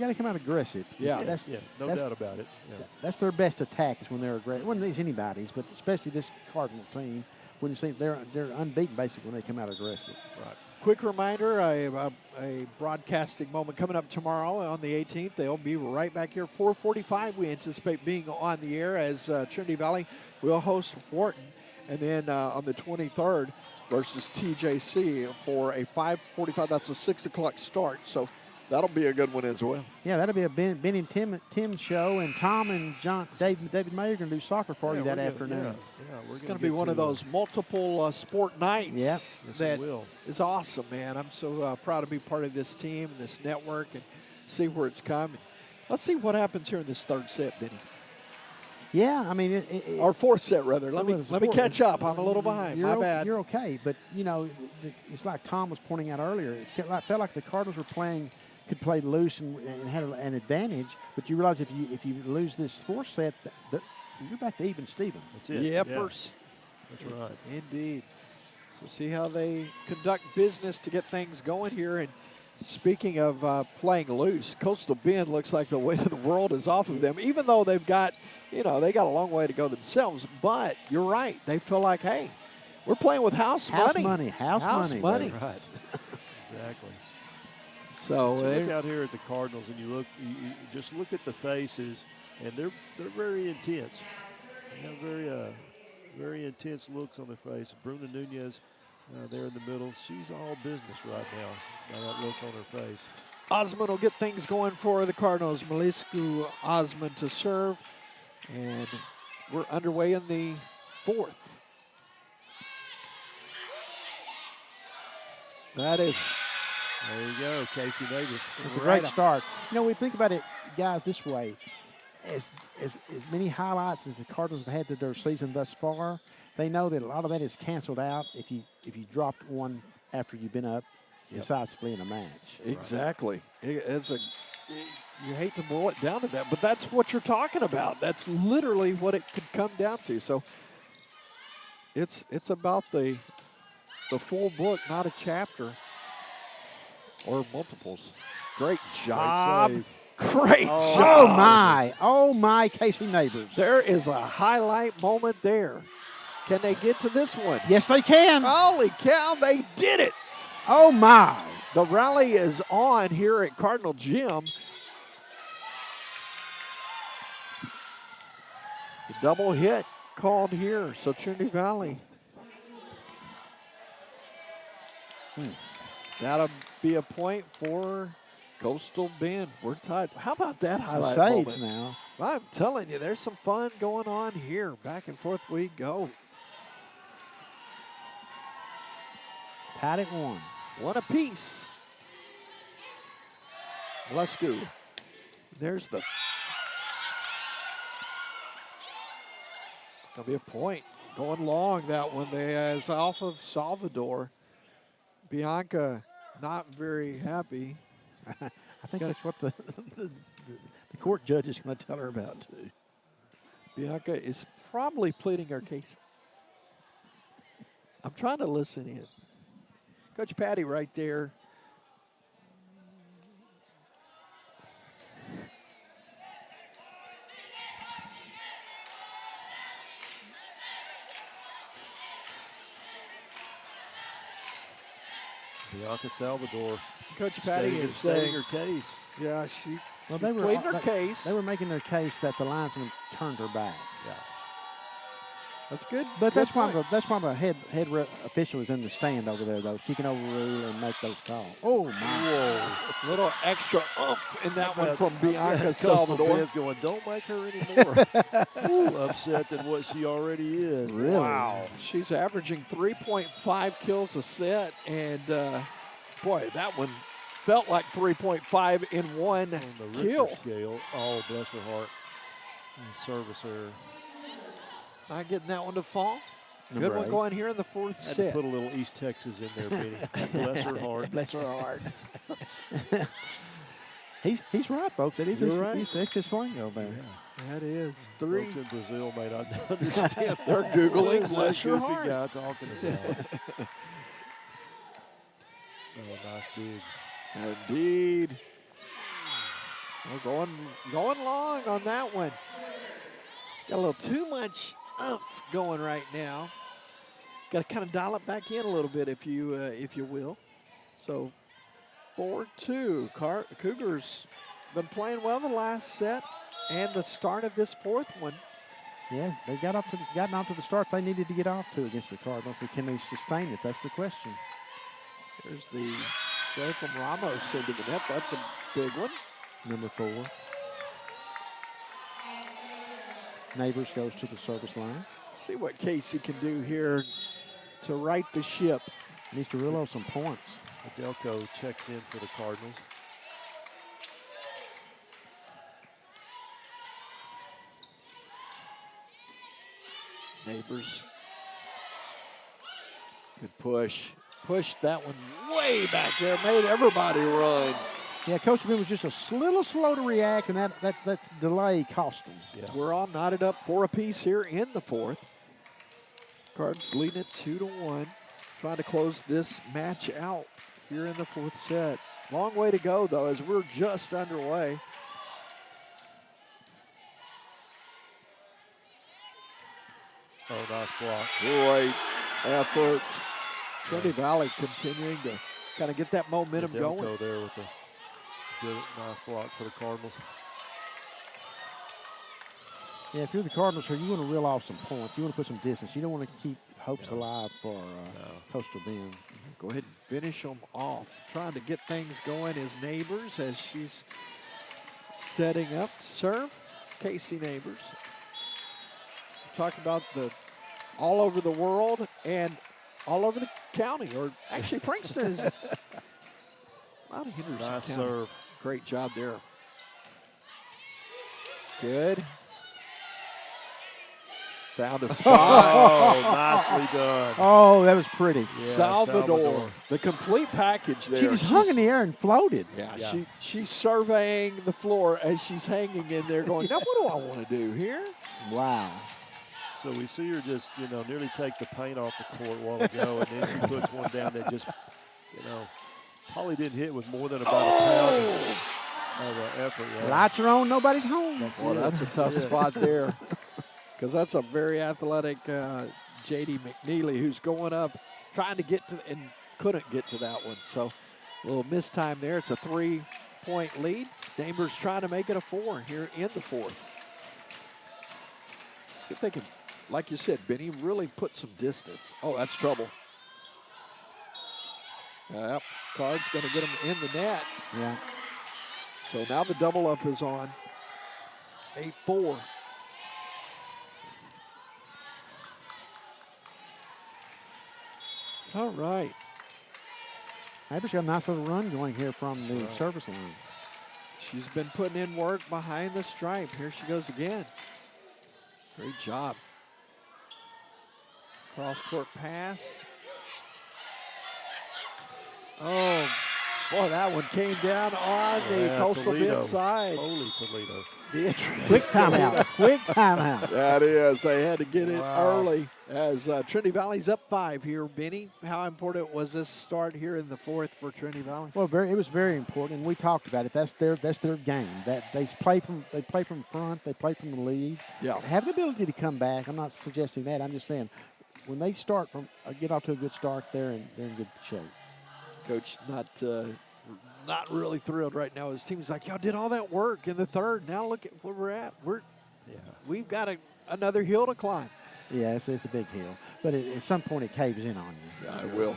got to come out aggressive. Yeah, no doubt about it. Yeah. That's their best attack is when they're aggressive. Well, these anybody's, but especially this Cardinal team, when you see they're unbeaten basically when they come out aggressive. Right. Quick reminder, a broadcasting moment coming up tomorrow on the 18th. They'll be right back here, 4:45. We anticipate being on the air as Trinity Valley will host Wharton. And then on the 23rd versus TJC for a 5:45. That's a 6 o'clock start. So that'll be a good one as well. Yeah, that'll be a Ben and Tim show, and Tom and David Mayer are going to do soccer party that afternoon. It's going to be one of those multiple sport nights. Yes, that is awesome, man. I'm so proud to be part of this team and this network and see where it's coming. Let's see what happens here in this third set, Benny. Yeah, I mean, our fourth set rather. Let me catch up. I'm a little behind. My bad. You're okay, but you know, it's like Tom was pointing out earlier. It felt like the Cardinals were could play loose and had an advantage, but you realize if you lose this fourth set, you're back to even Steven. That's it. Yepers. That's right. Indeed. So see how they conduct business to get things going here. And speaking of playing loose, Coastal Bend looks like the weight of the world is off of them, even though they've got, they got a long way to go themselves. But you're right. They feel like, hey, we're playing with house money. House money. Right. Exactly. So look out here at the Cardinals, and you just look at the faces, and they're very intense. They have very intense looks on their face. Bruna Nunez there in the middle, she's all business right now by that look on her face. Osmond will get things going for the Cardinals. Melisku Osmond to serve, and we're underway in the fourth. That is. There you go, Casey Davis. It's a great start. We think about it, guys, this way. As many highlights as the Cardinals have had to their season thus far, they know that a lot of that is canceled out if you dropped one after you've been up decisively in a match. Exactly. You hate to boil it down to that, but that's what you're talking about. That's literally what it could come down to. So it's about the full book, not a chapter or multiples. Great job. Great job. Oh my, Casey Neighbors. There is a highlight moment there. Can they get to this one? Yes, they can. Holy cow, they did it. Oh my. The rally is on here at Cardinal Gym. The double hit called here, so Trinity Valley. That'll be a point for Coastal Bend. We're tied. How about that highlight moment? Now. I'm telling you, there's some fun going on here. Back and forth we go. Tied at 1. One apiece. Let's go. There's the. Gonna be a point. Going long, that one. Is off of Salvador. Bianca not very happy. I think that's what the court judge is going to tell her about, too. Bianca is probably pleading her case. I'm trying to listen in. Coach Patty right there. Bianca Salvador. Coach Patty is saying her case. Yeah, she they played her case. They were making their case that the linesman turned her back. Yeah. That's good. But good that's why the head official is in the stand over there, though. She can overrule and make those calls. Oh, my. Whoa. Little extra oomph in that one from Bianca Salvador. Ben's going, don't make her any more upset than what she already is. Really? Wow. She's averaging 3.5 kills a set, and, boy, that one felt like 3.5 in one on the kill. Richter scale. Oh, bless her heart. Service her. Not getting that one to fall. Number Good one 8. going here in the 4th Had set. to put a little East Texas in there, Benny. Bless her heart. Bless her heart. He's right, folks. It is East Texas slang over there. Yeah. That is 3. Folks in Brazil may not understand. They're Googling, what bless your goofy heart. guy talking about. Oh, nice dig. Indeed. We're going long on that one. Got a little too much oomph going right now. Got to kind of dial it back in a little bit if you will. So 4-2. Cougars been playing well the last set and the start of this 4th one. Yeah, they gotten off to the start they needed to get off to against the Cardinals. But can they sustain it? That's the question. There's the serve from Ramos into the net. That's a big one. Number 4. Neighbors goes to the service line. See what Casey can do here to right the ship. Needs to reload some points. Adelco checks in for the Cardinals. Neighbors. Good push. Pushed that one way back there. Made everybody run. Yeah, Coach Ben was just a little slow to react, and that delay cost him. Yeah. We're all knotted up 4 apiece here in the 4th. Cards leading it 2-1. Trying to close this match out here in the 4th set. Long way to go, though, as we're just underway. Oh, nice block. Great effort. Trinity Valley continuing to kind of get that momentum going. There with the good, nice block for the Cardinals. Yeah, if you're the Cardinals here, you want to reel off some points. You want to put some distance. You don't want to keep hopes alive for Coastal Bend. Go ahead and finish them off. Trying to get things going as Neighbors as she's setting up to serve. Casey Neighbors. Talk about the all over the world and all over the county, or actually Frankston is out of Henderson Nice County. serve. Great job there. Good. Found a spot. Oh, nicely done. Oh, that was pretty. Yeah, Salvador. The complete package there. She just hung in the air and floated. Yeah, she's surveying the floor as she's hanging in there going, now what do I want to do here? Wow. So we see her just, nearly take the paint off the court a while ago, and then she puts one down that just, probably didn't hit with more than about a pound of effort. Yeah. Lights are on, nobody's home. That's a tough spot there, because that's a very athletic J.D. McNeely who's going up, trying to get to, and couldn't get to that one. So a little mistime there. It's a 3-point lead. Neighbors trying to make it a 4 here in the fourth. See if they can, like you said, Benny, really put some distance. Oh, that's trouble. Yep, Card's going to get him in the net. Yeah. So now the double up is on. 8-4. All right. Maybe she got a nice little run going here from the service line. She's been putting in work behind the stripe. Here she goes again. Great job. Cross-court pass. Oh, boy, that one came down on the Coastal Bend side. Holy Toledo. Quick timeout. Quick timeout. That is. They had to get it early as Trinity Valley's up 5 here. Benny, how important was this start here in the fourth for Trinity Valley? Well, it was very important, and we talked about it. That's their game. That they play from front. They play from the lead. Yeah. Have the ability to come back. I'm not suggesting that. I'm just saying when they start from get off to a good start, they're in good shape. Coach, not really thrilled right now. His team's like, y'all did all that work in the third. Now look at where we're at. We've got another hill to climb. Yeah, it's a big hill, but at some point it caves in on you. Yeah, it will.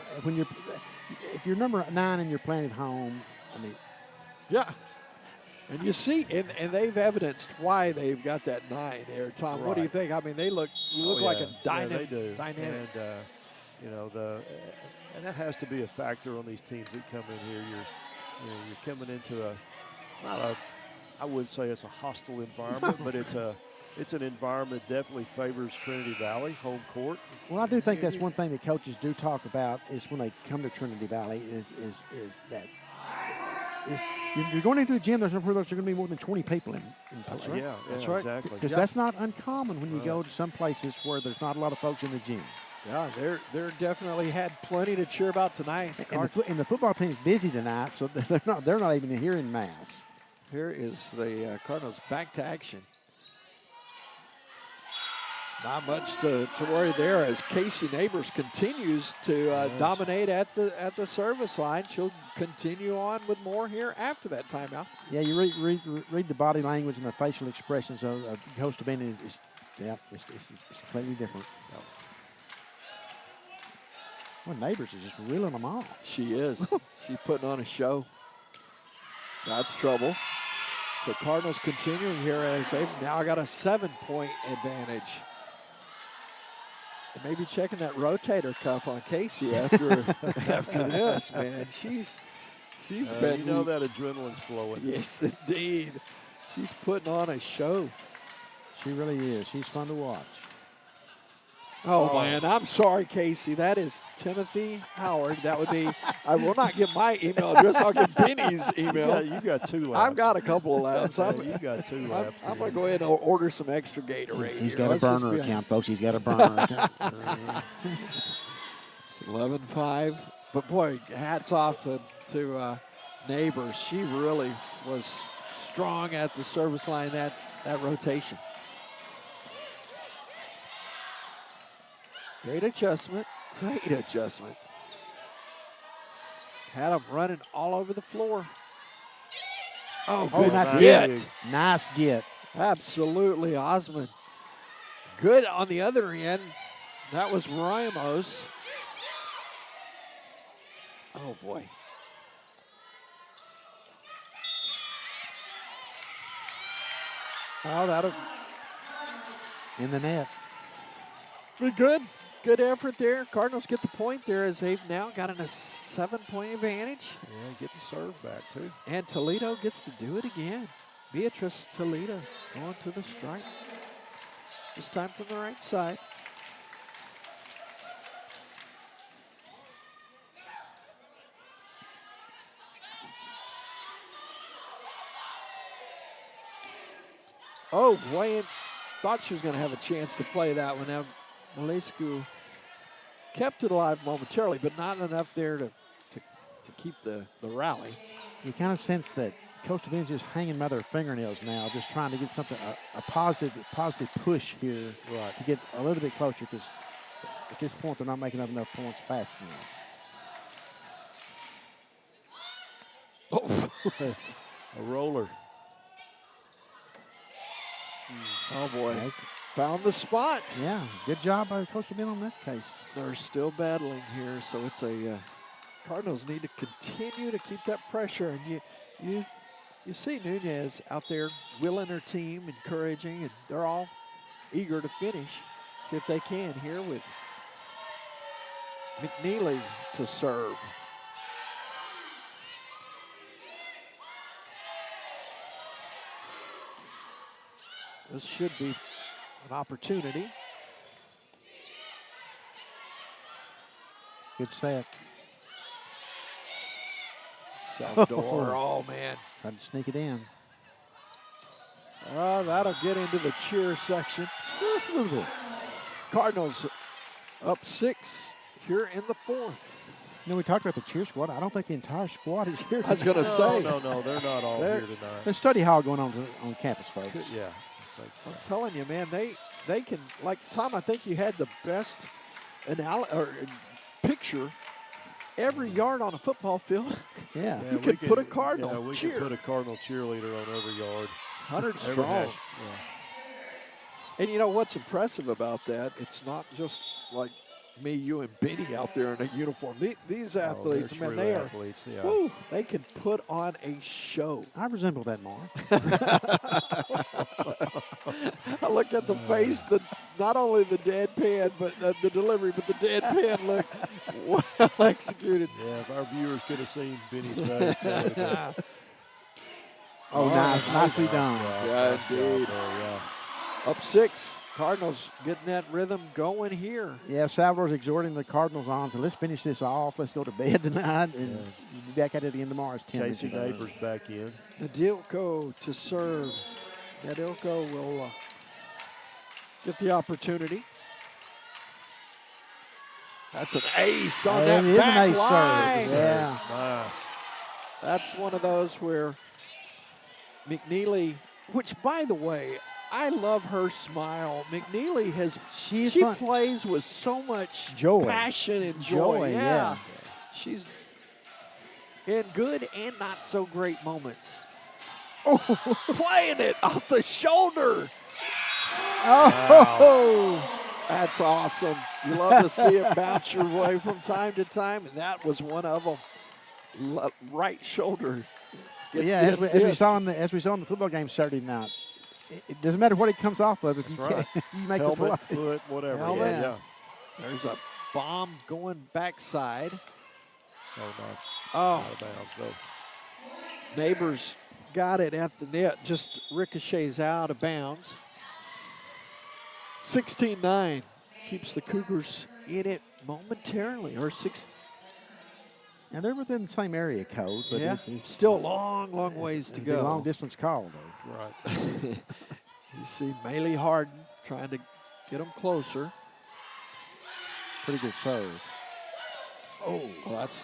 If you're number 9 and you're playing at home, I mean. Yeah. And you see, and they've evidenced why they've got that 9 there. Tom, what do you think? I mean, they look like a dynamic. Yeah, they do. Dynamic. And and that has to be a factor on these teams that come in here. You're coming into I wouldn't say it's a hostile environment, but it's an environment that definitely favors Trinity Valley, home court. Well, I do think that's one thing that coaches do talk about is when they come to Trinity Valley is that you're going into a gym, there's going to be more than 20 people in That's right. That's right. Exactly. Because that's not uncommon when you go to some places where there's not a lot of folks in the gym. Yeah, they're definitely had plenty to cheer about tonight. And the football team's busy tonight, so they're not even here in mass. Here is the Cardinals back to action. Not much to worry there as Casey Neighbors continues to dominate at the service line. She'll continue on with more here after that timeout. Yeah, you read the body language and the facial expressions of Coastal Bend. It's completely different. Yep. Well, Neighbors is just reeling them off. She is. She's putting on a show. That's trouble. So Cardinals continuing here as they've now got a 7-point advantage. And maybe checking that rotator cuff on Casey after this, man. She's been. You know that adrenaline's flowing. Yes, indeed. She's putting on a show. She really is. She's fun to watch. Oh, man, I'm sorry, Casey. That is Timothy Howard. That would be, I will not give my email address. I'll give Benny's email. You got 2 laps. I've got a couple of laps. You got 2 laps. I'm going to go ahead and order some extra Gatorade. He's got a burner account, folks. He's got a burner account. It's 11-5. But, boy, hats off to Neighbors. She really was strong at the service line, that rotation. Great adjustment. Great adjustment. Had them running all over the floor. Oh, good nice get. Nice get. Absolutely, Osmond. Good on the other end. That was Ramos. Oh, boy. Oh, that'll in the net. Be good. Good effort there. Cardinals get the point there as they've now got a 7-point advantage. Yeah, get the serve back, too. And Toledo gets to do it again. Beatrice Toledo going to the strike. This time from the right side. Oh, boy, thought she was going to have a chance to play that one. Now, Malescu kept it alive momentarily, but not enough there to keep the rally. You kind of sense that Coastal Bend's just hanging by their fingernails now, just trying to get something, a positive push here to get a little bit closer, because at this point they're not making up enough points fast enough. Oh, a roller. Oh, boy. Found the spot. Yeah, good job by Coastal Bend on that case. They're still battling here, so it's a Cardinals need to continue to keep that pressure. And you see Nunez out there willing her team, encouraging, and they're all eager to finish. See if they can here with McNeely to serve. This should be an opportunity. Good set. Salvador, oh man. Trying to sneak it in. Oh, that'll get into the cheer section. Just a little bit. Cardinals up 6 here in the 4th. You know, we talked about the cheer squad. I don't think the entire squad is here. I was going to say. No, they're not all here tonight. There's study hall going on campus, folks. Yeah. I'm telling you, man, they can, like, Tom, I think you had the best picture every yard on a football field. Yeah. You could put a Cardinal Yeah, we cheer. could put a Cardinal cheerleader on every yard. 100 strong. And you know what's impressive about that? It's not just like me, you, and Benny out there in a uniform. These athletes, man, they are athletes, woo, they can put on a show. I resemble that, Mark. I look at the face, not only the deadpan, but the delivery, but the deadpan look well executed. Yeah, if our viewers could have seen Benny's face. Nice. Nicely done. Yeah, indeed. Up 6. Cardinals getting that rhythm going here. Yeah, Salvador's exhorting the Cardinals on, so let's finish this off. Let's go to bed tonight, and we'll be back at it again tomorrow. It's 10 Casey Neighbors back in. Nadilko to serve. Nadilko will get the opportunity. That's an ace on that back line. Yeah. Nice. That's one of those where McNeely, which, by the way, I love her smile. McNeely she plays with so much joy, passion, and joy. Yeah. She's in good and not so great moments. Oh, playing it off the shoulder. Oh, wow. That's awesome. You love to see it bounce your way from time to time, and that was one of them. Right shoulder. Yeah, as we saw in the football game Saturday night. It doesn't matter what it comes off of. If you make Helmet, the play. foot, whatever. Yeah. There's a bomb going backside. Oh, nice. Oh. Out of bounds, though. Neighbors got it at the net. Just ricochets out of bounds. 16-9 keeps the Cougars in it momentarily. Or 6. Now, they're within the same area code, but it's still a long ways to go. A long distance call, though. Right. You see Maylee Harden trying to get them closer. Pretty good serve. Oh, well, that's.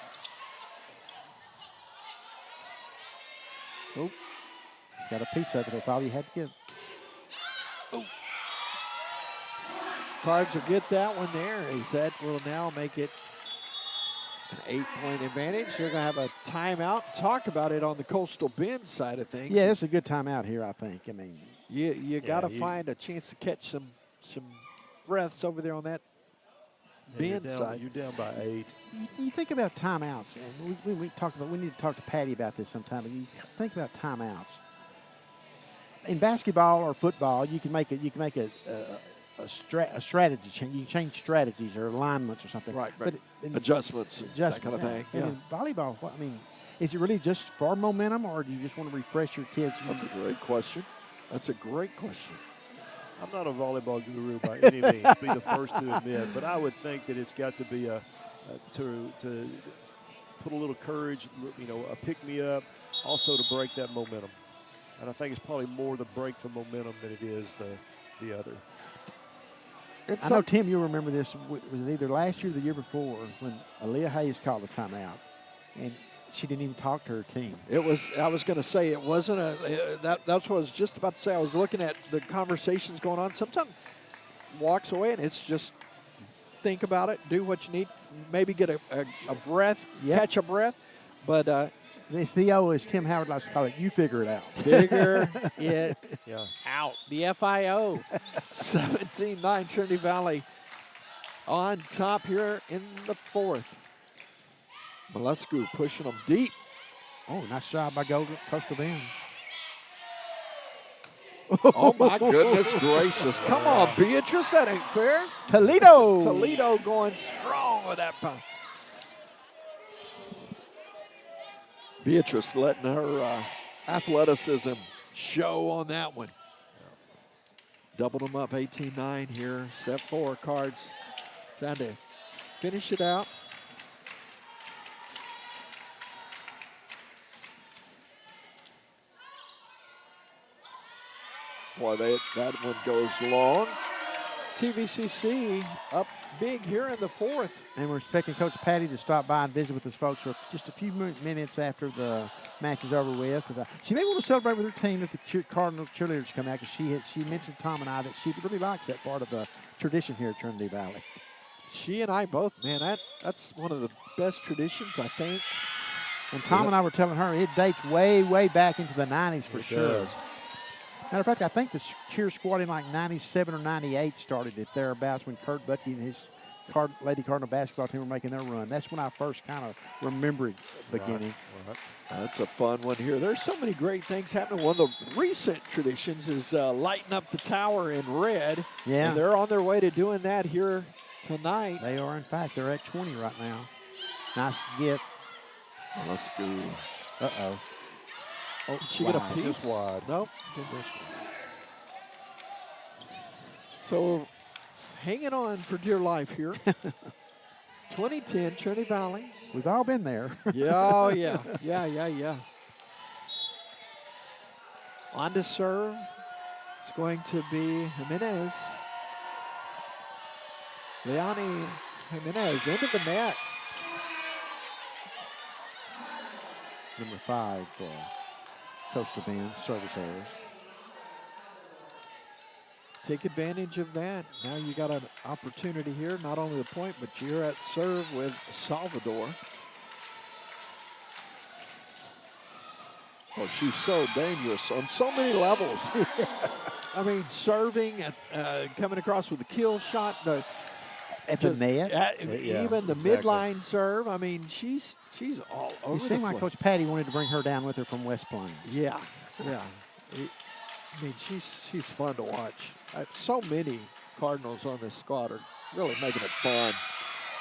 Oh, got a piece of it. That's all you had to give. Oh. Cards will get that one there, as that will now make it an 8-point advantage. They're going to have a timeout. Talk about it on the Coastal Bend side of things. Yeah, it's a good timeout here, I think. I mean, you got to find a chance to catch some breaths over there on that Bend side. You're down by 8. You think about timeouts, and we need to talk to Patty about this sometime. But you think about timeouts. In basketball or football, you can make a strategy change. You can change strategies or alignments or something. Right. But adjustments, that kind of thing. And in volleyball, I mean, is it really just for momentum, or do you just want to refresh your kids? That's a great question. I'm not a volleyball guru by any means, be the first to admit, but I would think that it's got to be to put a little courage, a pick-me-up, also to break that momentum. And I think it's probably more to break the momentum than it is the other. I know, Tim, you'll remember this. Was it either last year or the year before when Aaliyah Hayes called a timeout, and she didn't even talk to her team. It was. I was going to say it wasn't that's what I was just about to say. I was looking at the conversations going on. Sometimes walks away and it's just think about it, do what you need, maybe get a breath, catch a breath, but. It's the O, as Tim Howard likes to call it, you figure it out. Figure it out. The FIO. 17-9 Trinity Valley on top here in the fourth. Molescu pushing them deep. Oh, nice job by Coastal Bend. Oh, my goodness gracious. Come on, Beatrice. That ain't fair. Toledo going strong with that pump. Beatrice letting her athleticism show on that one. Doubled them up, 18-9 here. Set 4 cards. Trying to finish it out. Boy, that one goes long. TVCC up big here in the fourth. And we're expecting Coach Patty to stop by and visit with us folks for just a few minutes after the match is over with. She may want to celebrate with her team if the Cardinal cheerleaders come out, because she mentioned Tom and I that she really likes that part of the tradition here at Trinity Valley. She and I both, man, that's one of the best traditions, I think. And Tom and I were telling her it dates way, way back into the 90s for sure. Does. Matter of fact, I think the cheer squad in like 97 or 98 started it thereabouts when Kurt Bucky and his Lady Cardinal basketball team were making their run. That's when I first kind of remember it beginning. Right. That's a fun one here. There's so many great things happening. One of the recent traditions is lighting up the tower in red. Yeah. And they're on their way to doing that here tonight. They are, in fact. They're at 20 right now. Nice get. Let's go. Uh-oh. Oh, she got a piece? Just wide. Nope. So, hanging on for dear life here. 2010, Trinity Valley. We've all been there. Yeah, yeah. On to serve. It's going to be Jimenez. Leonie Jimenez into the net. Number 5 for Coastal Bend, service errors. Take advantage of that. Now you got an opportunity here, not only the point, but you're at serve with Salvador. Oh, she's so dangerous on so many levels. I mean, serving, coming across with the kill shot, at the net, even the midline serve. I mean, she's all over. You seem like Coach Patty wanted to bring her down with her from West Plains. Yeah. I mean, she's fun to watch. So many Cardinals on this squad are really making it fun,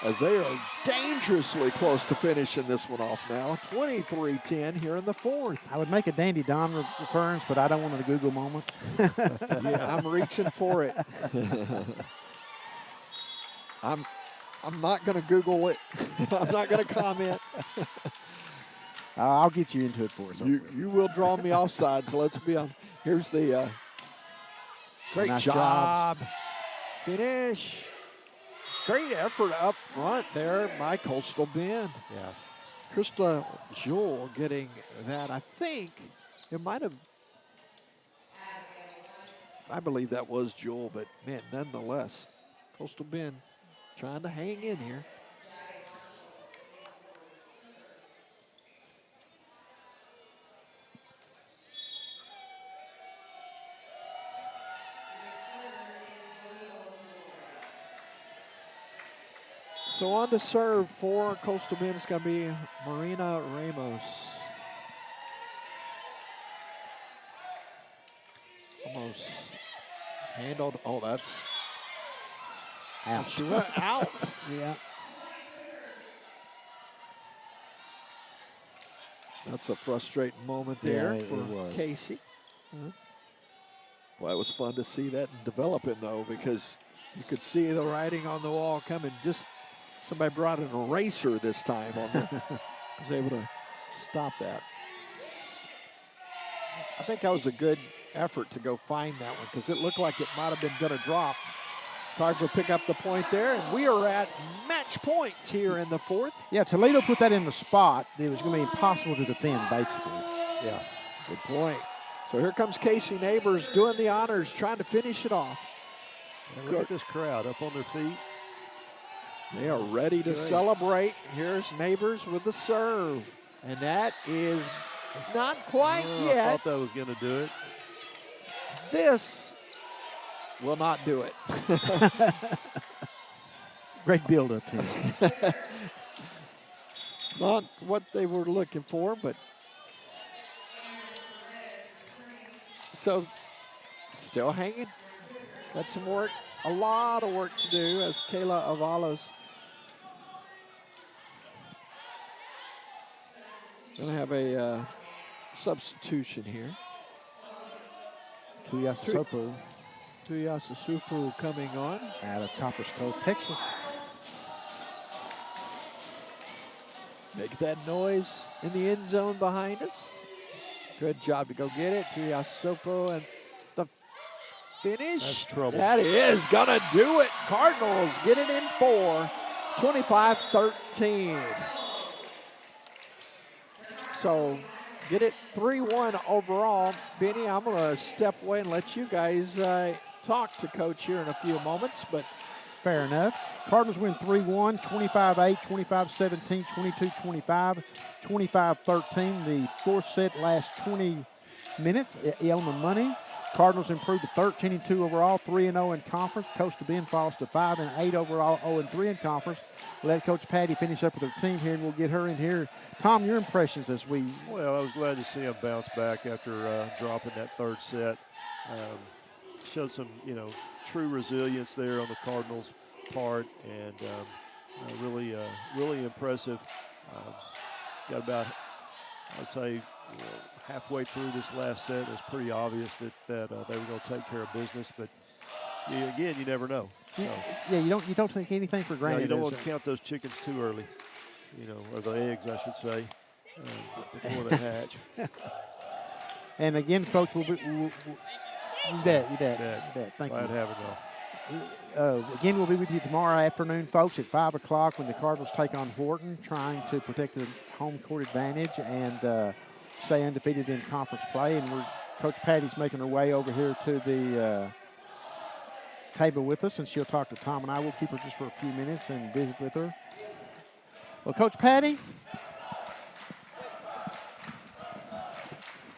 as they are dangerously close to finishing this one off now. 23-10 here in the fourth. I would make a Dandy Don reference, but I don't want a Google moment. Yeah, I'm reaching for it. I'm not going to Google it. I'm not going to comment. I'll get you into it for us. You will draw me offside, so let's be on. Here's the great nice job. Finish. Great effort up front there by Coastal Bend. Yeah. Krista Jewell getting that. I think it might have. I believe that was Jewell, but man, nonetheless, Coastal Bend trying to hang in here. So on to serve for Coastal Bend, it's going to be Marina Ramos. Almost handled. Oh, that's out. She went out. Yeah. That's a frustrating moment there it for was. Casey. Well, it was fun to see that developing, though, because you could see the writing on the wall coming. Just somebody brought an eraser this time on the was able to stop that. I think that was a good effort to go find that one because it looked like it might have been going to drop. Cards will pick up the point there, and we are at match point here in the fourth. Yeah, Toledo put that in the spot. It was going to be impossible to defend, basically. Yeah, good point. So here comes Casey Neighbors doing the honors, trying to finish it off. And look at this crowd up on their feet. They are ready to celebrate. Here's Neighbors with the serve. And that is not quite yet. I thought that was going to do it. This will not do it. Great build-up, Tim. Not what they were looking for, but so still hanging. Got some work, a lot of work to do as Kayla Avalos gonna have a substitution here. Tuyasasupu coming on. Out of Copper Skull, Texas. Make that noise in the end zone behind us. Good job to go get it. Tuyasasupu and the finish. That's trouble. That is gonna do it. Cardinals get it in 4, 25-13. So get it 3-1 overall. Benny, I'm gonna step away and let you guys talk to Coach here in a few moments, but fair enough. Cardinals win 3-1, 25-8, 25-17, 22-25, 25-13. The fourth set lasts 20 minutes. On the money. Cardinals improved to 13-2 overall, 3-0 in conference. Coastal Bend falls to 5-8 overall, 0-3 in conference. We'll let Coach Patty finish up with her team here, and we'll get her in here. Tom, your impressions as we... Well, I was glad to see them bounce back after dropping that third set. Showed some, true resilience there on the Cardinals' part, and really impressive. Got about, I'd say, halfway through this last set. It was pretty obvious that they were going to take care of business, but again, you never know. So, yeah, you don't take anything for granted. No, you don't want to count those chickens too early, or the eggs, I should say, before they hatch. And again, Coach, you bet. Thank Glad you. having y'all. Again, we'll be with you tomorrow afternoon, folks, at 5 o'clock when the Cardinals take on Wharton, trying to protect the home court advantage and stay undefeated in conference play. And Coach Patty's making her way over here to the table with us, and she'll talk to Tom and I. We'll keep her just for a few minutes and visit with her. Well, Coach Patty,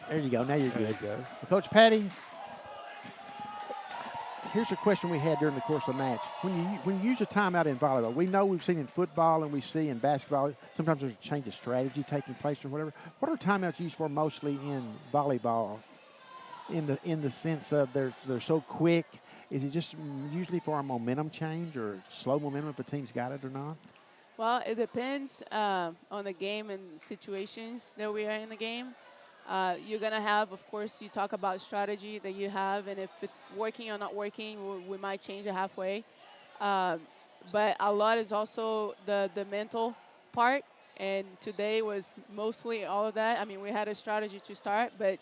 there you go. Now you're good. There you go. Well, Coach Patty, here's a question we had during the course of the match. When you use a timeout in volleyball, we know we've seen in football and we see in basketball, sometimes there's a change of strategy taking place or whatever. What are timeouts used for mostly in volleyball in the sense of they're so quick? Is it just usually for a momentum change or slow momentum if a team's got it or not? Well, it depends on the game and situations that we are in the game. You're going to have, of course, you talk about strategy that you have, and if it's working or not working, we might change it halfway. But a lot is also the mental part, and today was mostly all of that. I mean, we had a strategy to start, but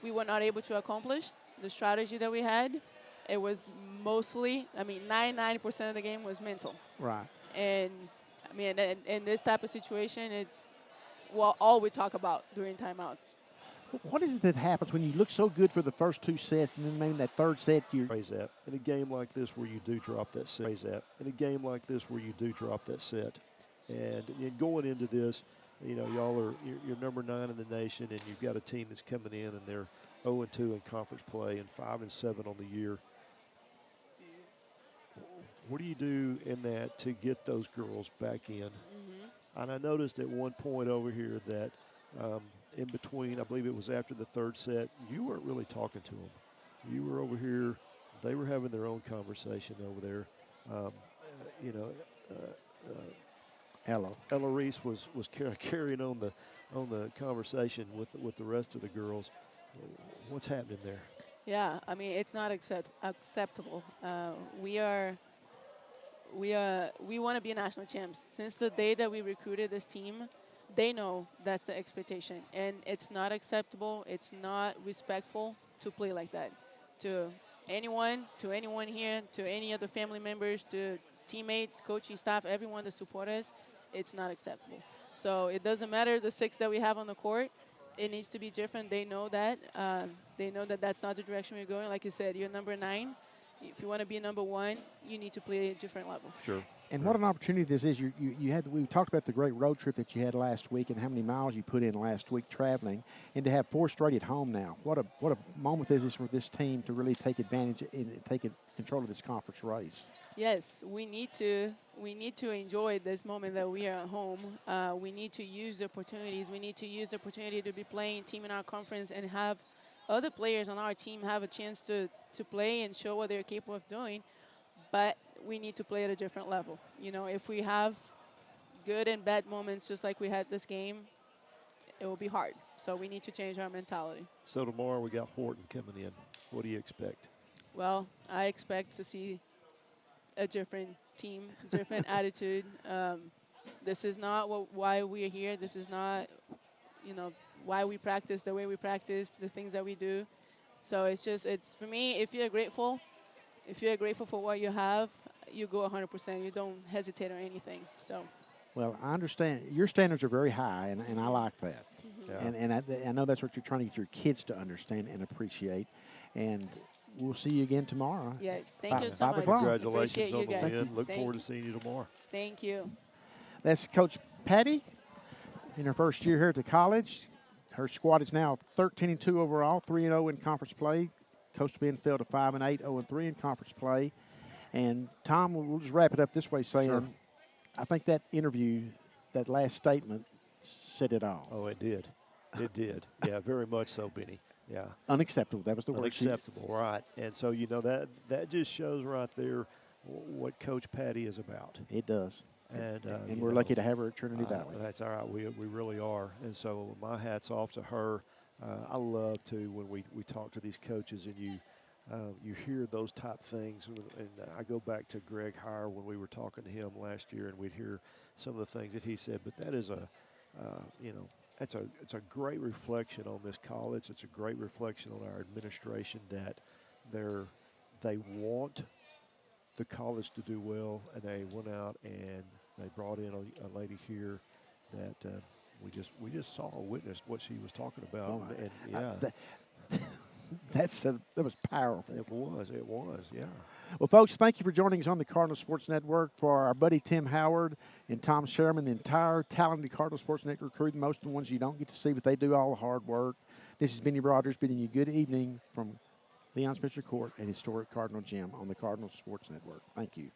we were not able to accomplish the strategy that we had. It was mostly, 99% of the game was mental. Right. And, in this type of situation, it's all we talk about during timeouts. What is it that happens when you look so good for the first two sets and then maybe in that third set you're... Raise that. In a game like this where you do drop that set. Raise that. In a game like this where you do drop that set. And going into this, y'all are you're number 9 in the nation, and you've got a team that's coming in and they're 0-2 in conference play and 5-7 on the year. What do you do in that to get those girls back in? Mm-hmm. And I noticed at one point over here that in between, I believe it was after the third set, you weren't really talking to them. You were over here. They were having their own conversation over there. Ella Reese was carrying on the conversation with the rest of the girls. What's happening there? Yeah, I mean, it's not acceptable. We want to be national champs. Since the day that we recruited this team, they know that's the expectation, and it's not acceptable. It's not respectful to play like that to anyone here, to any other family members, to teammates, coaching staff, everyone that support us. It's not acceptable. So it doesn't matter the 6 that we have on the court. It needs to be different. They know that. They know that that's not the direction we're going. Like you said, you're number 9. If you want to be number 1, you need to play at a different level. Sure. And what an opportunity this is. You had, we talked about the great road trip that you had last week and how many miles you put in last week traveling, and to have 4 straight at home now. What a moment is this for this team to really take advantage and take control of this conference race. Yes, we need to enjoy this moment that we are at home. We need to use the opportunities. We need to use the opportunity to be playing team in our conference and have other players on our team have a chance to play and show what they're capable of doing. But we need to play at a different level. You know, if we have good and bad moments just like we had this game, it will be hard. So we need to change our mentality. So tomorrow we got Horton coming in. What do you expect? Well, I expect to see a different team, different attitude. This is not why we are here. This is not, why we practice the way we practice, the things that we do. So it's for me, if you're grateful for what you have, you go 100%. You don't hesitate or anything. So. Well, I understand your standards are very high, and I like that. Yeah. And I know that's what you're trying to get your kids to understand and appreciate. And we'll see you again tomorrow. Yes, thank you so much. Congratulations on the guys. win. Look forward to seeing you tomorrow. Thank you. That's Coach Patty in her first year here at the college. Her squad is now 13-2 overall, 3-0 in conference play. Coach Benfield at 5-8, 0-3 in conference play. And Tom, we'll just wrap it up this way, saying, Sure. I think that interview, that last statement, said it all. Oh, it did. It did. Yeah, very much so, Benny. Yeah. Unacceptable. That was the word. Unacceptable, right. And so, that just shows right there what Coach Patty is about. It does. And we're lucky to have her at Trinity Valley. That's all right. We really are. And so my hat's off to her. I love, too, when we talk to these coaches and you hear those type things. And I go back to Greg Heyer when we were talking to him last year, and we'd hear some of the things that he said. But that is it's a great reflection on this college. It's a great reflection on our administration that they want the college to do well, and they went out and they brought in a lady here that we just saw, witnessed what she was talking about. Oh, and yeah. That was powerful. It was, yeah. Well, folks, thank you for joining us on the Cardinal Sports Network. For our buddy Tim Howard and Tom Sherman, the entire talented Cardinal Sports Network crew, most of the ones you don't get to see, but they do all the hard work. This is Benny Rogers bidding you good evening from Leon Spencer Court at historic Cardinal Gym on the Cardinal Sports Network. Thank you.